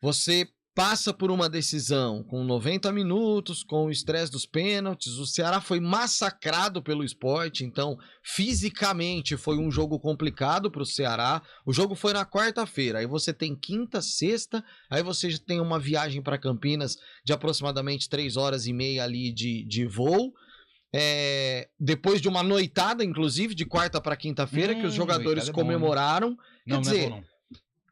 você passa por uma decisão com 90 minutos, com o estresse dos pênaltis, o Ceará foi massacrado pelo Sport, então fisicamente foi um jogo complicado para o Ceará, o jogo foi na quarta-feira, aí você tem quinta, sexta, aí você já tem uma viagem para Campinas de aproximadamente 3 horas e meia ali de voo, depois de uma noitada, inclusive, de quarta para quinta-feira, que os jogadores comemoraram. Quer dizer,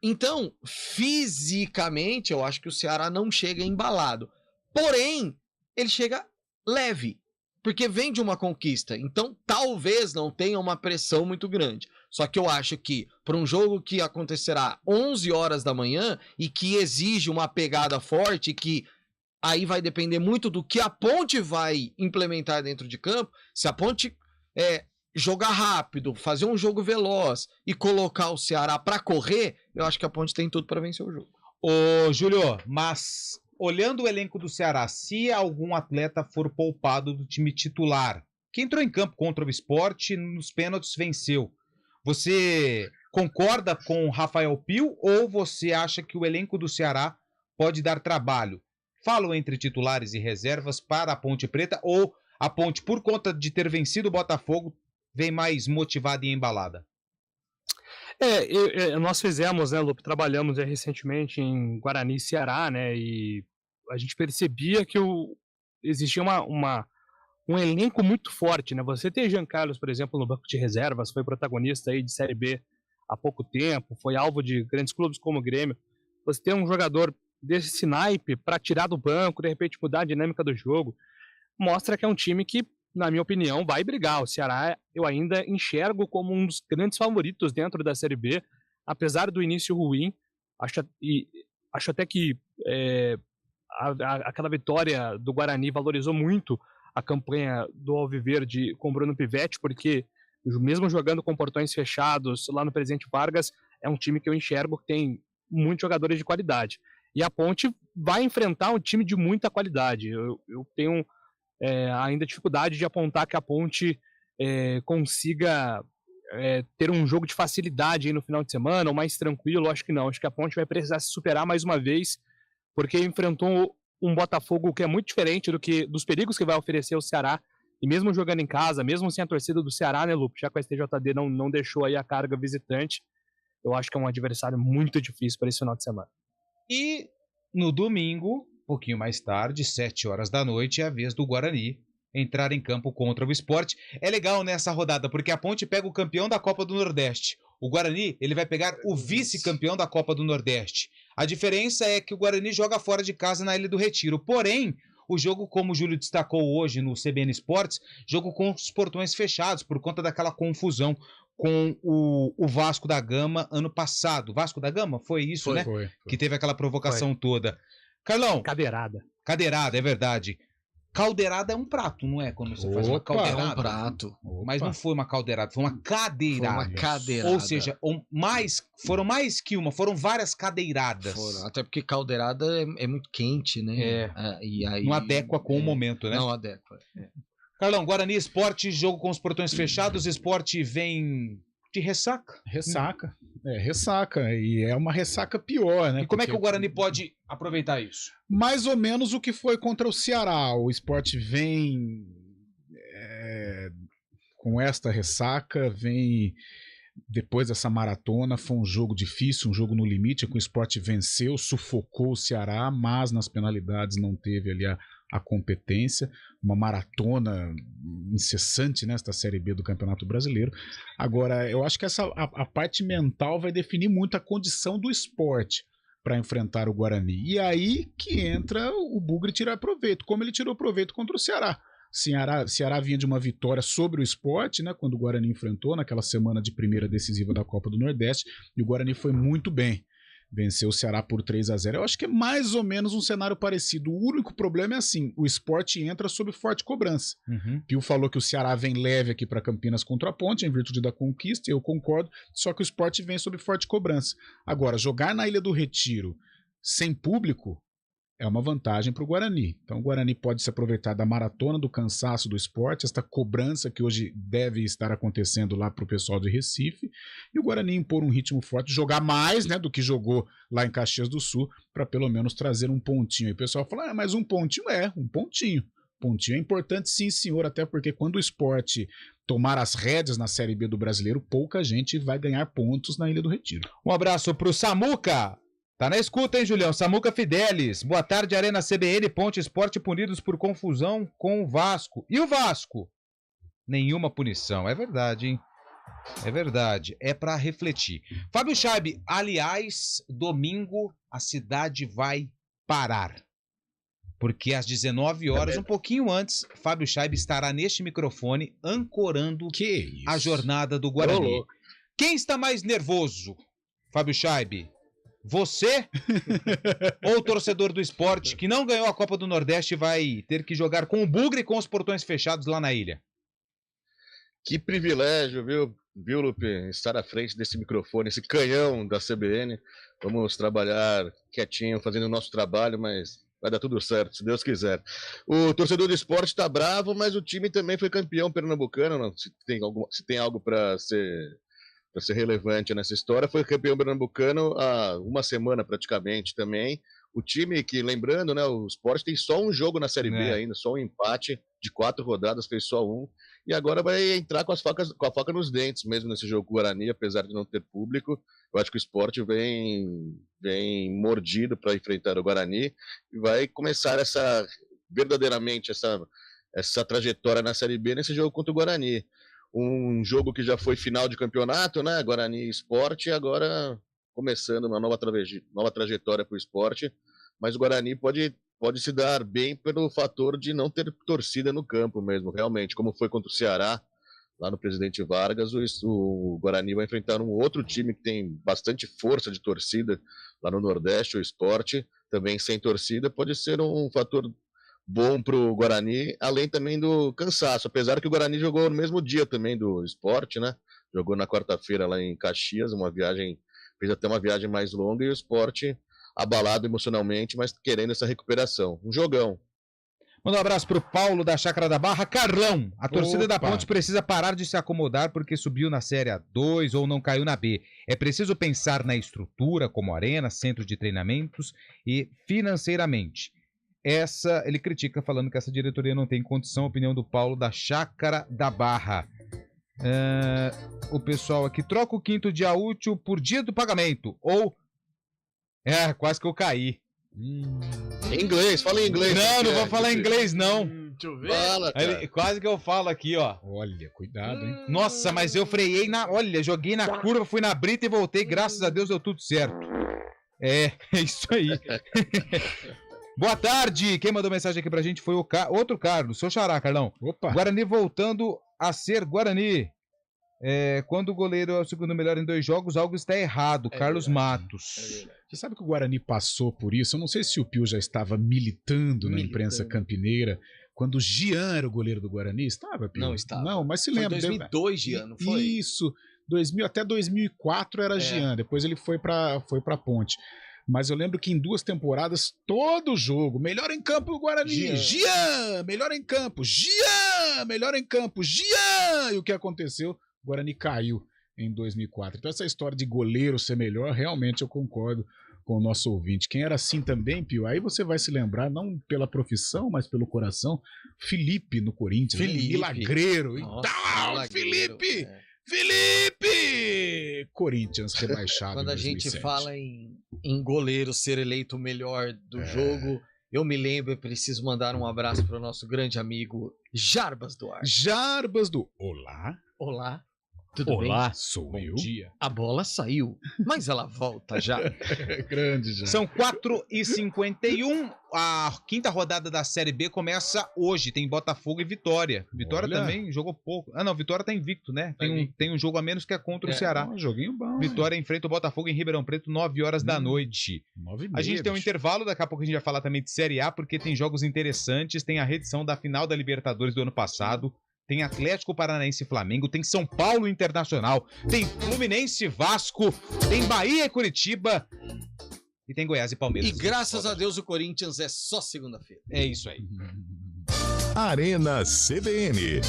então, fisicamente, eu acho que o Ceará não chega embalado. Porém, ele chega leve, porque vem de uma conquista. Então, talvez não tenha uma pressão muito grande. Só que eu acho que, para um jogo que acontecerá 11 horas da manhã e que exige uma pegada forte, que aí vai depender muito do que a Ponte vai implementar dentro de campo. Se a Ponte jogar rápido, fazer um jogo veloz e colocar o Ceará para correr, eu acho que a Ponte tem tudo para vencer o jogo. Ô, Júlio, mas olhando o elenco do Ceará, se algum atleta for poupado do time titular, que entrou em campo contra o Sport, nos pênaltis venceu, você concorda com o Rafael Pio ou você acha que o elenco do Ceará pode dar trabalho? Falam entre titulares e reservas para a Ponte Preta ou a Ponte, por conta de ter vencido o Botafogo, vem mais motivada e embalada? Nós fizemos, né, Lupe, trabalhamos recentemente em Guarani, Ceará, né, e a gente percebia que existia um elenco muito forte, né, você tem Jean Carlos, por exemplo, no banco de reservas, foi protagonista aí de Série B há pouco tempo, foi alvo de grandes clubes como o Grêmio, você tem um jogador desse naipe para tirar do banco, de repente mudar a dinâmica do jogo, mostra que é um time que, na minha opinião, vai brigar. O Ceará eu ainda enxergo como um dos grandes favoritos dentro da Série B, apesar do início ruim. Acho até que aquela vitória do Guarani valorizou muito a campanha do Alviverde com o Bruno Pivetti, porque mesmo jogando com portões fechados lá no Presidente Vargas, é um time que eu enxergo que tem muitos jogadores de qualidade. E a Ponte vai enfrentar um time de muita qualidade. Eu tenho ainda dificuldade de apontar que a Ponte consiga ter um jogo de facilidade aí no final de semana, ou mais tranquilo. Acho que não. Acho que a Ponte vai precisar se superar mais uma vez, porque enfrentou um Botafogo que é muito diferente dos perigos que vai oferecer o Ceará. E mesmo jogando em casa, mesmo sem a torcida do Ceará, né, Lupe? Já que a STJD não deixou aí a carga visitante, eu acho que é um adversário muito difícil para esse final de semana. E no domingo, um pouquinho mais tarde, 7 horas da noite, é a vez do Guarani entrar em campo contra o Sport. É legal nessa rodada, porque a Ponte pega o campeão da Copa do Nordeste. O Guarani, ele vai pegar o vice-campeão da Copa do Nordeste. A diferença é que o Guarani joga fora de casa na Ilha do Retiro. Porém, o jogo, como o Júlio destacou hoje no CBN Esportes, jogo com os portões fechados, por conta daquela confusão com o Vasco da Gama ano passado. Vasco da Gama? Foi isso, né? Foi. Que teve aquela provocação toda. Carlão. Cadeirada, é verdade. Caldeirada é um prato, não é? Quando você faz uma caldeirada. É um prato. Mas não foi uma caldeirada, foi uma cadeirada. Foi uma cadeirada. Ou seja, foram mais que uma, foram várias cadeiradas. Até porque caldeirada é muito quente, né? E aí, não adequa com o momento, né? Não adequa. Carlão, Guarani Sport, jogo com os portões fechados, Sport vem de ressaca. Ressaca. E é uma ressaca pior, né? E como é que o Guarani pode aproveitar isso? Mais ou menos o que foi contra o Ceará. O Sport vem com esta ressaca, vem depois dessa maratona. Foi um jogo difícil, um jogo no limite, que o Sport venceu, sufocou o Ceará, mas nas penalidades não teve ali a competência, uma maratona incessante nesta Série B do Campeonato Brasileiro. Agora, eu acho que a parte mental vai definir muito a condição do Sport para enfrentar o Guarani. E aí que entra o Bugre tirar proveito, como ele tirou proveito contra o Ceará. Ceará vinha de uma vitória sobre o Sport, né, quando o Guarani enfrentou naquela semana de primeira decisiva da Copa do Nordeste, e o Guarani foi muito bem. Venceu o Ceará por 3-0. Eu acho que é mais ou menos um cenário parecido. O único problema é assim, o Sport entra sob forte cobrança. Pio falou que o Ceará vem leve aqui para Campinas contra a Ponte, em virtude da conquista, eu concordo, só que o Sport vem sob forte cobrança. Agora, jogar na Ilha do Retiro, sem público, é uma vantagem para o Guarani. Então o Guarani pode se aproveitar da maratona, do cansaço do esporte, esta cobrança que hoje deve estar acontecendo lá para o pessoal de Recife, e o Guarani impor um ritmo forte, jogar mais, né, do que jogou lá em Caxias do Sul, para pelo menos trazer um pontinho. E o pessoal fala, mas um pontinho um pontinho. Pontinho é importante, sim, senhor, até porque quando o esporte tomar as rédeas na Série B do Brasileiro, pouca gente vai ganhar pontos na Ilha do Retiro. Um abraço pro Samuca. Tá na escuta, hein, Julião? Samuca Fidelis. Boa tarde, Arena CBN, Ponte Esporte punidos por confusão com o Vasco. E o Vasco? Nenhuma punição. É verdade, hein? É verdade. É pra refletir. Fábio Chaib, aliás, domingo a cidade vai parar. Porque às 19 horas, um pouquinho antes, Fábio Chaib estará neste microfone ancorando a jornada do Guarani. Quem está mais nervoso, Fábio Chaib? Você ou o torcedor do esporte que não ganhou a Copa do Nordeste e vai ter que jogar com o Bugre e com os portões fechados lá na ilha? Que privilégio, viu, Lupe? Estar à frente desse microfone, esse canhão da CBN. Vamos trabalhar quietinho, fazendo o nosso trabalho, mas vai dar tudo certo, se Deus quiser. O torcedor do esporte está bravo, mas o time também foi campeão pernambucano. Não, se tem algo para ser relevante nessa história, foi campeão pernambucano há uma semana praticamente também. O time que, lembrando, né, o Sport tem só um jogo na Série B ainda, só um empate de 4 rodadas, fez só um, e agora vai entrar com a faca nos dentes mesmo nesse jogo com o Guarani, apesar de não ter público. Eu acho que o Sport vem mordido para enfrentar o Guarani e vai começar verdadeiramente essa trajetória na Série B nesse jogo contra o Guarani. Um jogo que já foi final de campeonato, né? Guarani e Sport, e agora começando uma nova trajetória para o Sport, mas o Guarani pode se dar bem pelo fator de não ter torcida no campo mesmo, realmente, como foi contra o Ceará, lá no Presidente Vargas, o Guarani vai enfrentar um outro time que tem bastante força de torcida lá no Nordeste, o Sport, também sem torcida, pode ser um fator bom para o Guarani, além também do cansaço, apesar que o Guarani jogou no mesmo dia também do Sport, né? Jogou na quarta-feira lá em Caxias, fez até uma viagem mais longa, e o Sport abalado emocionalmente, mas querendo essa recuperação. Um jogão. Manda um abraço pro Paulo da Chácara da Barra. Carlão, a torcida da Ponte precisa parar de se acomodar porque subiu na Série A2 ou não caiu na B. É preciso pensar na estrutura, como arena, centro de treinamentos e financeiramente. Ele critica falando que essa diretoria não tem condição, opinião do Paulo da Chácara da Barra. O pessoal aqui troca o quinto dia útil por dia do pagamento, ou... quase que eu caí. Em inglês, fala em inglês. Não vou falar em inglês, não. Deixa eu ver. Fala, cara. Quase que eu falo aqui, ó. Olha, cuidado, hein? Nossa, mas eu freiei joguei na curva, fui na brita e voltei, graças a Deus deu tudo certo. É isso aí. Boa tarde, quem mandou mensagem aqui pra gente foi o outro Carlos, seu xará, Carlão. Opa. Guarani voltando a ser Guarani. Quando o goleiro é o segundo melhor em 2 jogos, algo está errado. Carlos Matos. Você sabe que o Guarani passou por isso? Eu não sei se o Pio já estava militando na imprensa campineira, quando o Gian era o goleiro do Guarani. Estava, Pio? Não estava. Não, mas se lembra. Foi 2002, Gian, não foi? Isso. Até 2004 era Gian. Depois ele foi pra Ponte. Mas eu lembro que em 2 temporadas, todo jogo, melhor em campo o Guarani, Gian, melhor em campo, Gian, melhor em campo, Gian! E o que aconteceu? O Guarani caiu em 2004. Então essa história de goleiro ser melhor, realmente eu concordo com o nosso ouvinte. Quem era assim também, Pio, aí você vai se lembrar, não pela profissão, mas pelo coração, Felipe no Corinthians, milagreiro, Nossa, Felipe! Felipe! Corinthians rebaixado. Quando a gente fala em goleiro ser eleito o melhor do jogo, eu me lembro, eu preciso mandar um abraço para o nosso grande amigo Jarbas Duarte. Olá. Tudo bem? Olá, sou eu. Dia. A bola saiu, mas ela volta já. Grande já. São 4h51. A 5ª rodada da Série B começa hoje. Tem Botafogo e Vitória. Vitória também jogou pouco. Não, Vitória tá invicto, né? Tem um jogo a menos que é contra o Ceará. Um joguinho bom. Vitória enfrenta o Botafogo em Ribeirão Preto, 9 horas da noite. 9h30, a gente tem um intervalo, daqui a pouco a gente vai falar também de Série A, porque tem jogos interessantes. Tem a reedição da final da Libertadores do ano passado. Tem Atlético Paranaense e Flamengo, tem São Paulo Internacional, tem Fluminense e Vasco, tem Bahia e Curitiba. E tem Goiás e Palmeiras. E graças a Deus o Corinthians é só segunda-feira. É isso aí. Arena CBN.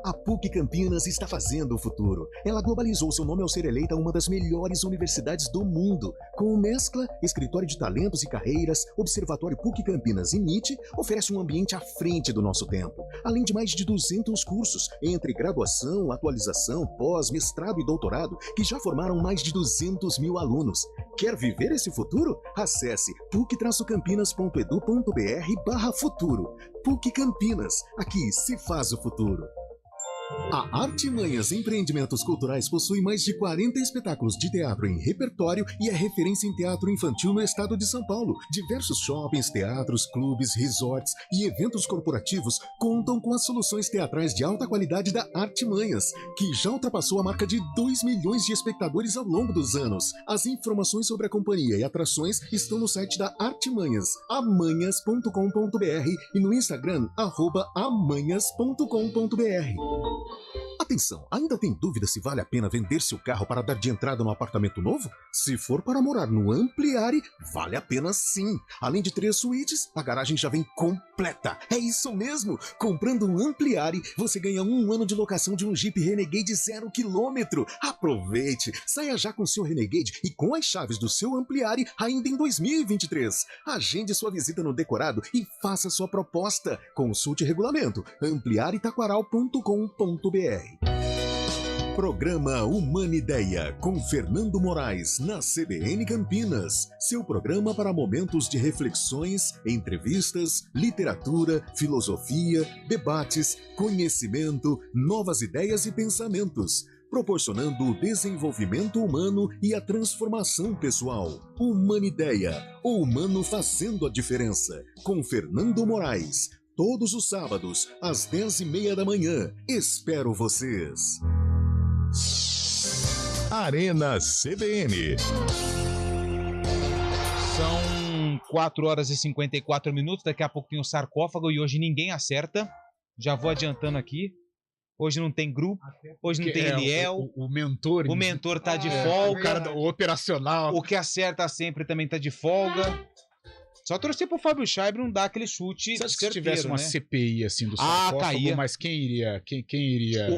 A PUC Campinas está fazendo o futuro. Ela globalizou seu nome ao ser eleita uma das melhores universidades do mundo. Com mescla, escritório de talentos e carreiras, Observatório PUC Campinas e NIT oferece um ambiente à frente do nosso tempo. Além de mais de 200 cursos, entre graduação, atualização, pós, mestrado e doutorado, que já formaram mais de 200 mil alunos. Quer viver esse futuro? Acesse puc-campinas.edu.br/futuro. PUC Campinas. Aqui se faz o futuro. A Artimanhas Empreendimentos Culturais possui mais de 40 espetáculos de teatro em repertório e é referência em teatro infantil no estado de São Paulo. Diversos shoppings, teatros, clubes, resorts e eventos corporativos contam com as soluções teatrais de alta qualidade da Artimanhas, que já ultrapassou a marca de 2 milhões de espectadores ao longo dos anos. As informações sobre a companhia e atrações estão no site da Artimanhas, amanhas.com.br e no Instagram, @amanhas.com.br. Atenção, ainda tem dúvida se vale a pena vender seu carro para dar de entrada no apartamento novo? Se for para morar no Ampliare, vale a pena sim. Além de 3 suítes, a garagem já vem completa. É isso mesmo! Comprando um Ampliare, você ganha 1 ano de locação de um Jeep Renegade 0 km. Aproveite! Saia já com seu Renegade e com as chaves do seu Ampliare ainda em 2023. Agende sua visita no decorado e faça sua proposta. Consulte regulamento ampliaretaquaral.com.br. Programa Humanideia, com Fernando Moraes, na CBN Campinas. Seu programa para momentos de reflexões, entrevistas, literatura, filosofia, debates, conhecimento, novas ideias e pensamentos, proporcionando o desenvolvimento humano e a transformação pessoal. Humanideia, o humano fazendo a diferença, com Fernando Moraes. Todos os sábados, às 10h30 da manhã. Espero vocês. Arena CBN. São 4 horas e 54 minutos. Daqui a pouco tem o sarcófago e hoje ninguém acerta. Já vou adiantando aqui. Hoje não tem grupo, hoje não tem Eliel. O mentor. O mentor tá de folga. O cara o operacional. O que acerta sempre também tá de folga. Só torcer pro Fábio Scheiber não dar aquele chute. Você acha que se tivesse uma CPI assim do sarcófago, caía. Mas quem iria?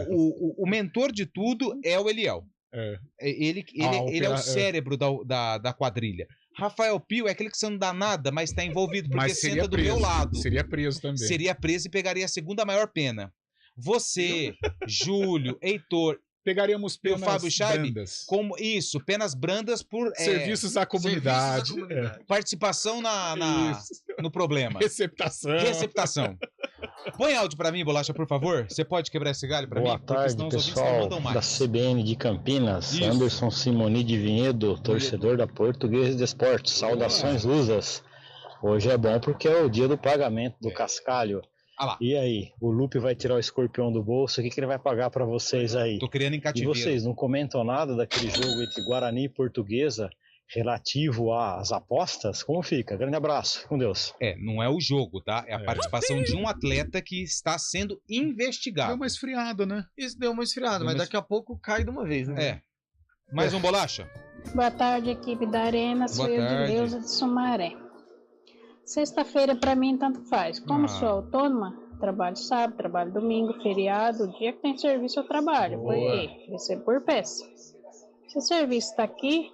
O mentor de tudo é o Eliel. Ele é o cérebro da quadrilha. Rafael Pio é aquele que você não dá nada, mas tá envolvido porque senta do meu lado. Seria preso também. Seria preso e pegaria a segunda maior pena. Você, Júlio, Heitor... Pegaríamos penas Fábio Scheiber, brandas. Como isso, penas brandas por... Serviços à comunidade. Participação no problema. Receptação. Põe áudio pra mim, Bolacha, por favor. Você pode quebrar esse galho pra mim? Boa tarde, pessoal da CBN de Campinas. Isso. Anderson Simoni de Vinhedo, torcedor da Portuguesa de Esportes. Saudações lusas. Hoje é bom porque é o dia do pagamento do cascalho. E aí, o Lupe vai tirar o escorpião do bolso, o que ele vai pagar pra vocês aí? Tô querendo em cativeiro. E vocês não comentam nada daquele jogo entre Guarani e Portuguesa relativo às apostas? Como fica? Grande abraço, com Deus. Não é o jogo, tá? É a participação de um atleta que está sendo investigado. Deu uma esfriada, né? Isso deu uma esfriada, mas daqui a pouco cai de uma vez, né? Mais um Bolacha? Boa tarde, equipe da Arena. Sou eu de Leusa de Sumaré. Sexta-feira para mim tanto faz. Como sou autônoma, trabalho sábado, trabalho domingo, feriado, o dia que tem serviço eu trabalho. Por quê? Recebo por peça. Se o serviço está aqui,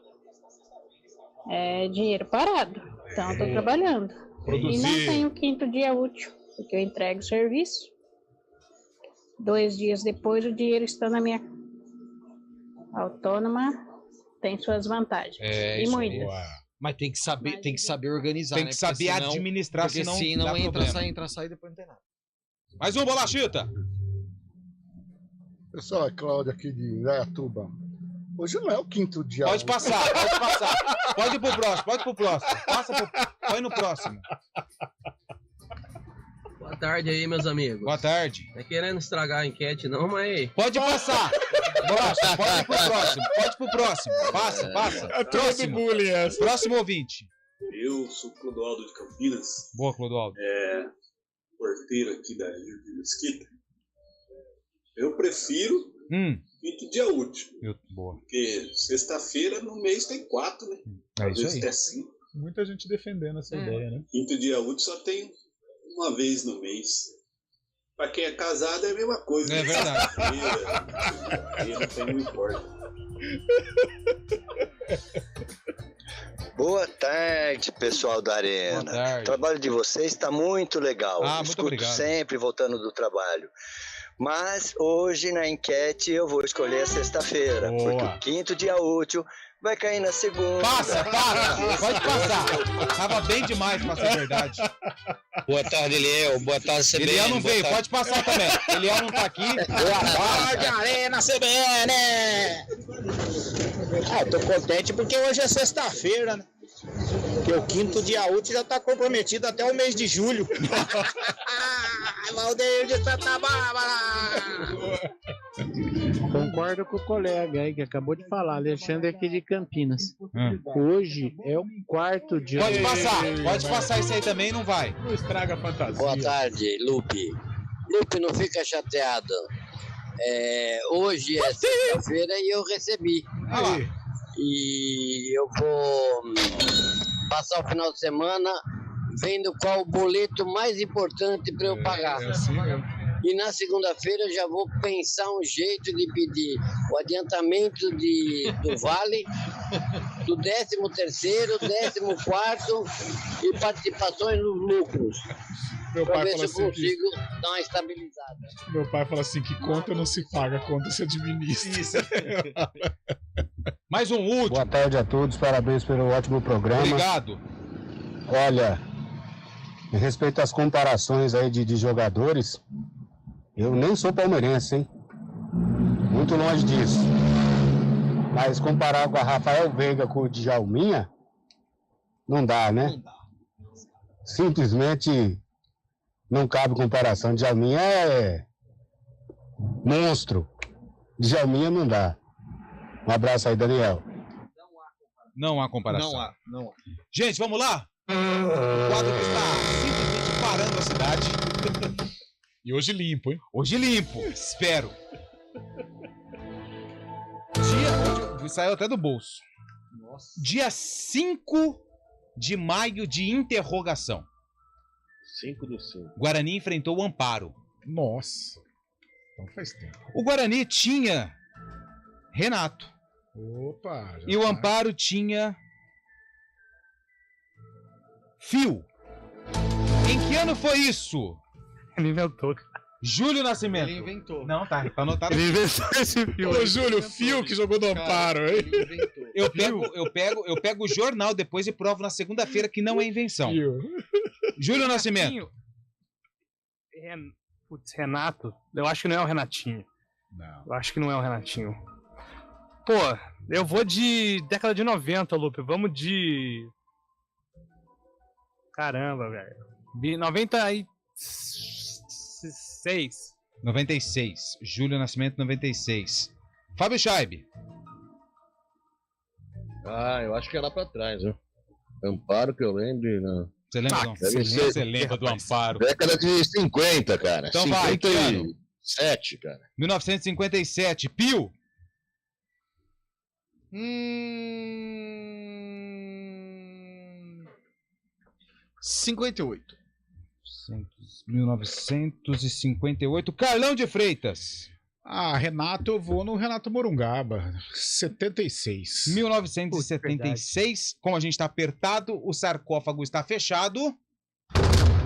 é dinheiro parado. Então eu estou trabalhando. E não tenho 5º dia útil, porque eu entrego o serviço. 2 dias depois o dinheiro está na minha autônoma, tem suas vantagens. E muitas. Mas tem que saber organizar, tem que saber administrar, senão entra, sai e depois não tem nada. Mais um, Bolachita! Pessoal, é Cláudio aqui de Indaiatuba. Hoje não é o 5º dia. Pode passar. Pode ir pro próximo. Põe no próximo. Boa tarde aí, meus amigos. Boa tarde. Não é querendo estragar a enquete não, mas... Pode passar. Bolacha, pode ir pro próximo. Passa. Próximo ouvinte. Eu sou Clodoaldo de Campinas. Boa, Clodoaldo. Porteiro aqui da Rio de Mesquita. Eu prefiro quinto dia útil. Boa. Porque sexta-feira no mês tem 4, né? É isso Às vezes aí. até 5. Muita gente defendendo essa ideia, né? Quinto dia útil só tem uma vez no mês. Pra quem é casado é a mesma coisa. É né? verdade. Sexta-feira, não importa. Boa tarde, pessoal da Arena. Boa tarde. O trabalho de vocês está muito legal. Muito Escuto obrigado. sempre voltando do trabalho. Mas hoje na enquete eu vou escolher a sexta-feira, porque o quinto dia útil vai cair na segunda. Passa, pode passar. Tava bem demais pra ser verdade. Boa tarde, Eliel. Boa tarde, CBN. Eliel não veio, tarde. pode passar também. Eliel não tá aqui. Boa tarde, Arena CBN! Eu tô contente porque hoje é sexta-feira, né? Porque o quinto dia útil já tá comprometido até o mês de julho. Valdeir de Santa Bárbara! Concordo com o colega aí que acabou de falar, Alexandre aqui de Campinas. Hoje é o quarto dia. Pode passar isso aí também, não vai. Não estraga a fantasia. Boa tarde, Lupe. Lupe, não fica chateado. Hoje é sexta-feira e eu recebi. E eu vou passar o final de semana vendo qual o boleto mais importante para eu pagar. E na segunda-feira eu já vou pensar um jeito de pedir o adiantamento do vale, do 13º, 14º e participações nos lucros. Meu Para pai ver se fala eu assim consigo dar uma estabilizada. Meu pai fala assim que conta não se paga, conta se administra. Mais um último. Boa tarde a todos, parabéns pelo ótimo programa. Obrigado. Olha, em respeito às comparações aí de jogadores, eu nem sou palmeirense, hein? Muito longe disso. Mas comparar com a Rafael Veiga com o Djalminha, não dá, né? Simplesmente não cabe comparação. Djalminha é monstro. Djalminha não dá. Um abraço aí, Daniel. Não há comparação. Não há. Gente, vamos lá? O quadro que está simplesmente parando a cidade. E hoje limpo, hein? Hoje limpo, espero. Saiu até do bolso. Nossa. Dia 5 de maio de interrogação. 5/5. Guarani enfrentou o Amparo. Nossa. Então faz tempo. O Guarani tinha Renato. Opa. E o Amparo tinha Fio. Em que ano foi isso? Ele inventou. Júlio Nascimento. Ele inventou. Não, tá anotado. Ele inventou esse Fio. Ô, Júlio, o Fio que jogou do Amparo, hein? Eu pego o jornal depois e provo na segunda-feira que não é invenção. Júlio Nascimento. Putz, Renato. Eu acho que não é o Renatinho. Não. Eu acho que não é o Renatinho. Pô, eu vou de década de 90, Lupe. Vamos de... Caramba, velho. De 96. 96. Júlio Nascimento, 96. Fábio Scheibe. Eu acho que é lá pra trás, né? Amparo que eu lembro, não. Você lembra, você lembra do Amparo? Década de 50, cara. Então vai, 57, cara. 1957. Pio. 58. 1958. Carlão de Freitas. Renato, eu vou no Renato Morungaba. 76. 1976. Como a gente tá apertado, o sarcófago está fechado.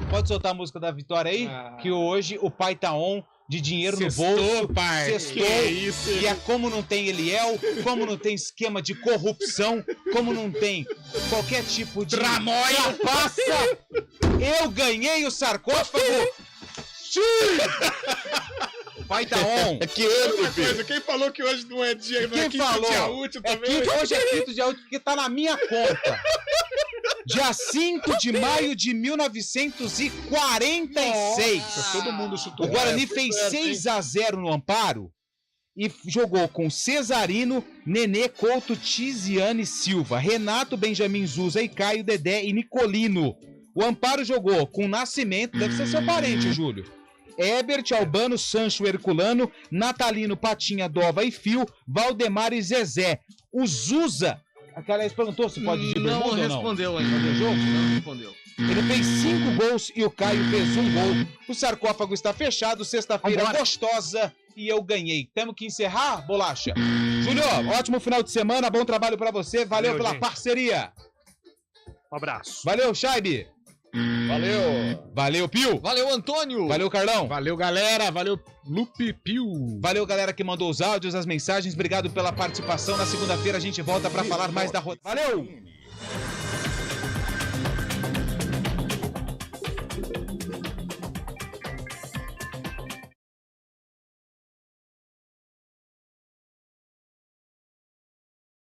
Pode soltar a música da vitória aí? Que hoje o pai tá on, de dinheiro Sextou, no bolso. pai. Sextou. Que isso, e é como não tem Eliel, como não tem esquema de corrupção, como não tem qualquer tipo de tramóia. Trapaça. Eu ganhei o sarcófago. O pai tá on. Que outra coisa, quem falou que hoje não é dia, não é quinto dia útil também? Hoje é quinto dia útil porque tá na minha conta. Dia 5 de maio de 1946. Nossa, todo mundo chutou. O Guarani fez 6-0 no Amparo e jogou com Cesarino, Nenê, Couto, Tiziane Silva, Renato, Benjamin Zuza e Caio, Dedé e Nicolino. O Amparo jogou com Nascimento, deve ser seu parente, Júlio. Ebert, Albano, Sancho, Herculano, Natalino, Patinha, Dova e Fio, Valdemar e Zezé. O Zuza, aquela perguntou se pode ir de bermuda ou não? Respondeu ainda. Não respondeu. Ele fez 5 gols e o Caio fez 1 gol. O sarcófago está fechado, sexta-feira gostosa e eu ganhei. Temos que encerrar, Bolacha? Júlio, ótimo final de semana, bom trabalho pra você. Valeu pela parceria. Um abraço. Valeu, Chaibe. Valeu. Valeu, Pio. Valeu, Antônio. Valeu, Carlão. Valeu, galera. Valeu, Lupe Pio. Valeu, galera que mandou os áudios, as mensagens. Obrigado pela participação. Na segunda-feira a gente volta pra falar mais da roda. Valeu!